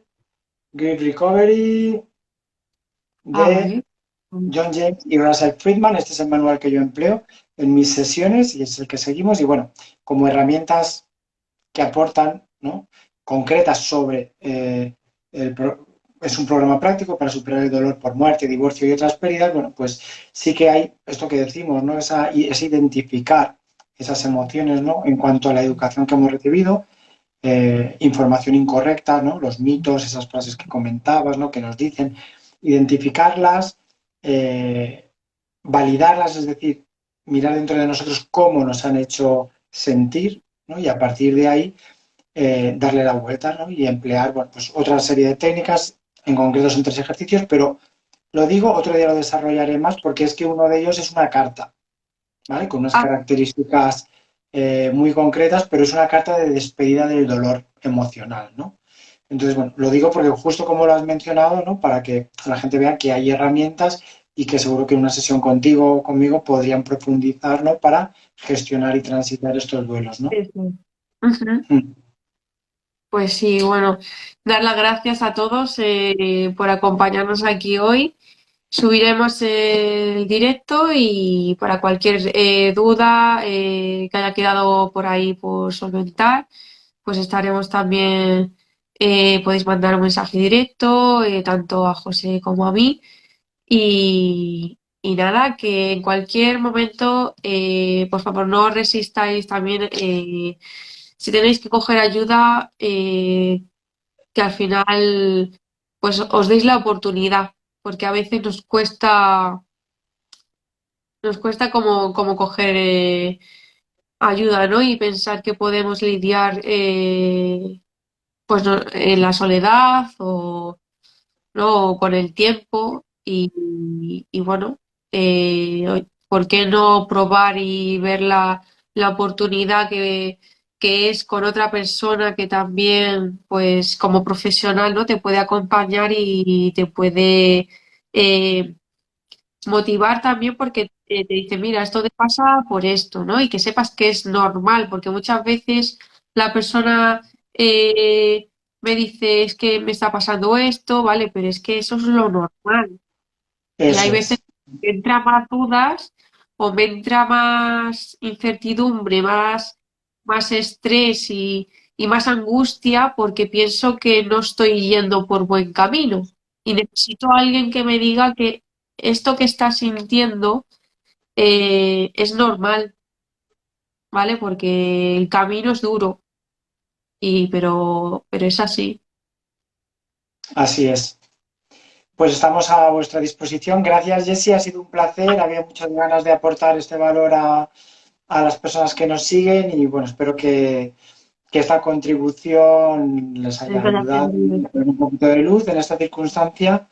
Grief Recovery, de vale. John James y Russell Friedman. Este es el manual que yo empleo en mis sesiones y es el que seguimos. Y bueno, como herramientas que aportan, ¿no? Concretas sobre es un programa práctico para superar el dolor por muerte, divorcio y otras pérdidas. Bueno, pues sí que hay esto que decimos, ¿no? Es identificar esas emociones, ¿no? En cuanto a la educación que hemos recibido, información incorrecta, ¿no? Los mitos, esas frases que comentabas, ¿no? Que nos dicen, identificarlas, eh, validarlas, es decir, mirar dentro de nosotros cómo nos han hecho sentir, ¿no? Y a partir de ahí darle la vuelta, ¿no? Y emplear, bueno, pues otra serie de técnicas, en concreto son 3 ejercicios, pero lo digo, otro día lo desarrollaré más porque es que uno de ellos es una carta, ¿vale? Con unas Ah, características muy concretas, pero es una carta de despedida del dolor emocional, ¿no? Entonces, bueno, lo digo porque justo como lo has mencionado, ¿no? Para que la gente vea que hay herramientas y que seguro que en una sesión contigo o conmigo podrían profundizar, ¿no? Para gestionar y transitar estos duelos, ¿no? sí, sí. Ujú. Mm. Pues sí, bueno, dar las gracias a todos por acompañarnos aquí hoy. Subiremos el directo y para cualquier duda que haya quedado por ahí por solventar, pues estaremos también, podéis mandar un mensaje directo, tanto a José como a mí. Y nada, que en cualquier momento, por favor, no os resistáis también. Si tenéis que coger ayuda, que al final pues os deis la oportunidad, porque a veces nos cuesta como coger ayuda, ¿no? Y pensar que podemos lidiar pues en la soledad o, ¿no? O con el tiempo y bueno, ¿por qué no probar y ver la oportunidad que es con otra persona que también, pues como profesional, ¿no? Te puede acompañar y te puede eh, motivar también porque te dice, mira, esto te pasa por esto, ¿no? Y que sepas que es normal, porque muchas veces la persona me dice, es que me está pasando esto, ¿vale? Pero es que eso es lo normal. Y hay Eso veces es. que me entra más dudas o me entra más incertidumbre, más estrés y más angustia porque pienso que no estoy yendo por buen camino. Y necesito a alguien que me diga que esto que estás sintiendo es normal, ¿vale? Porque el camino es duro, pero es así. Así es. Pues estamos a vuestra disposición. Gracias, Jessie. Ha sido un placer. Había muchas ganas de aportar este valor a las personas que nos siguen y bueno, espero que esta contribución les haya Gracias, ayudado Miguel. a poner un poquito de luz en esta circunstancia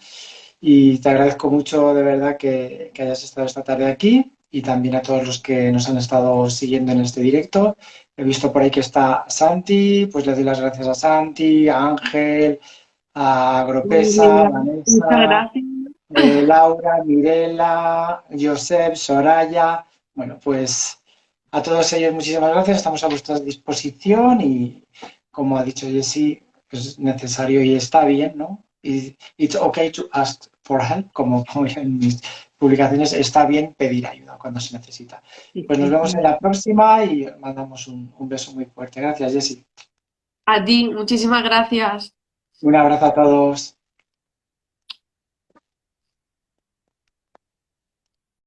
y te agradezco mucho de verdad que hayas estado esta tarde aquí y también a todos los que nos han estado siguiendo en este directo. He visto por ahí que está Santi, pues le doy las gracias a Santi, a Ángel, a Muy Agropesa, bien. Muchas Vanessa, gracias. Laura, Mirela, Josep, Soraya. Bueno, pues a todos ellos muchísimas gracias. Estamos a vuestra disposición y como ha dicho Jessie, es necesario y está bien, ¿no? Y it's okay to ask for help, como pongo en mis publicaciones, está bien pedir ayuda cuando se necesita. Sí, Pues nos eso vemos en es. la próxima y mandamos un beso muy fuerte. Gracias, Jessie. A ti, muchísimas gracias. Un abrazo a todos.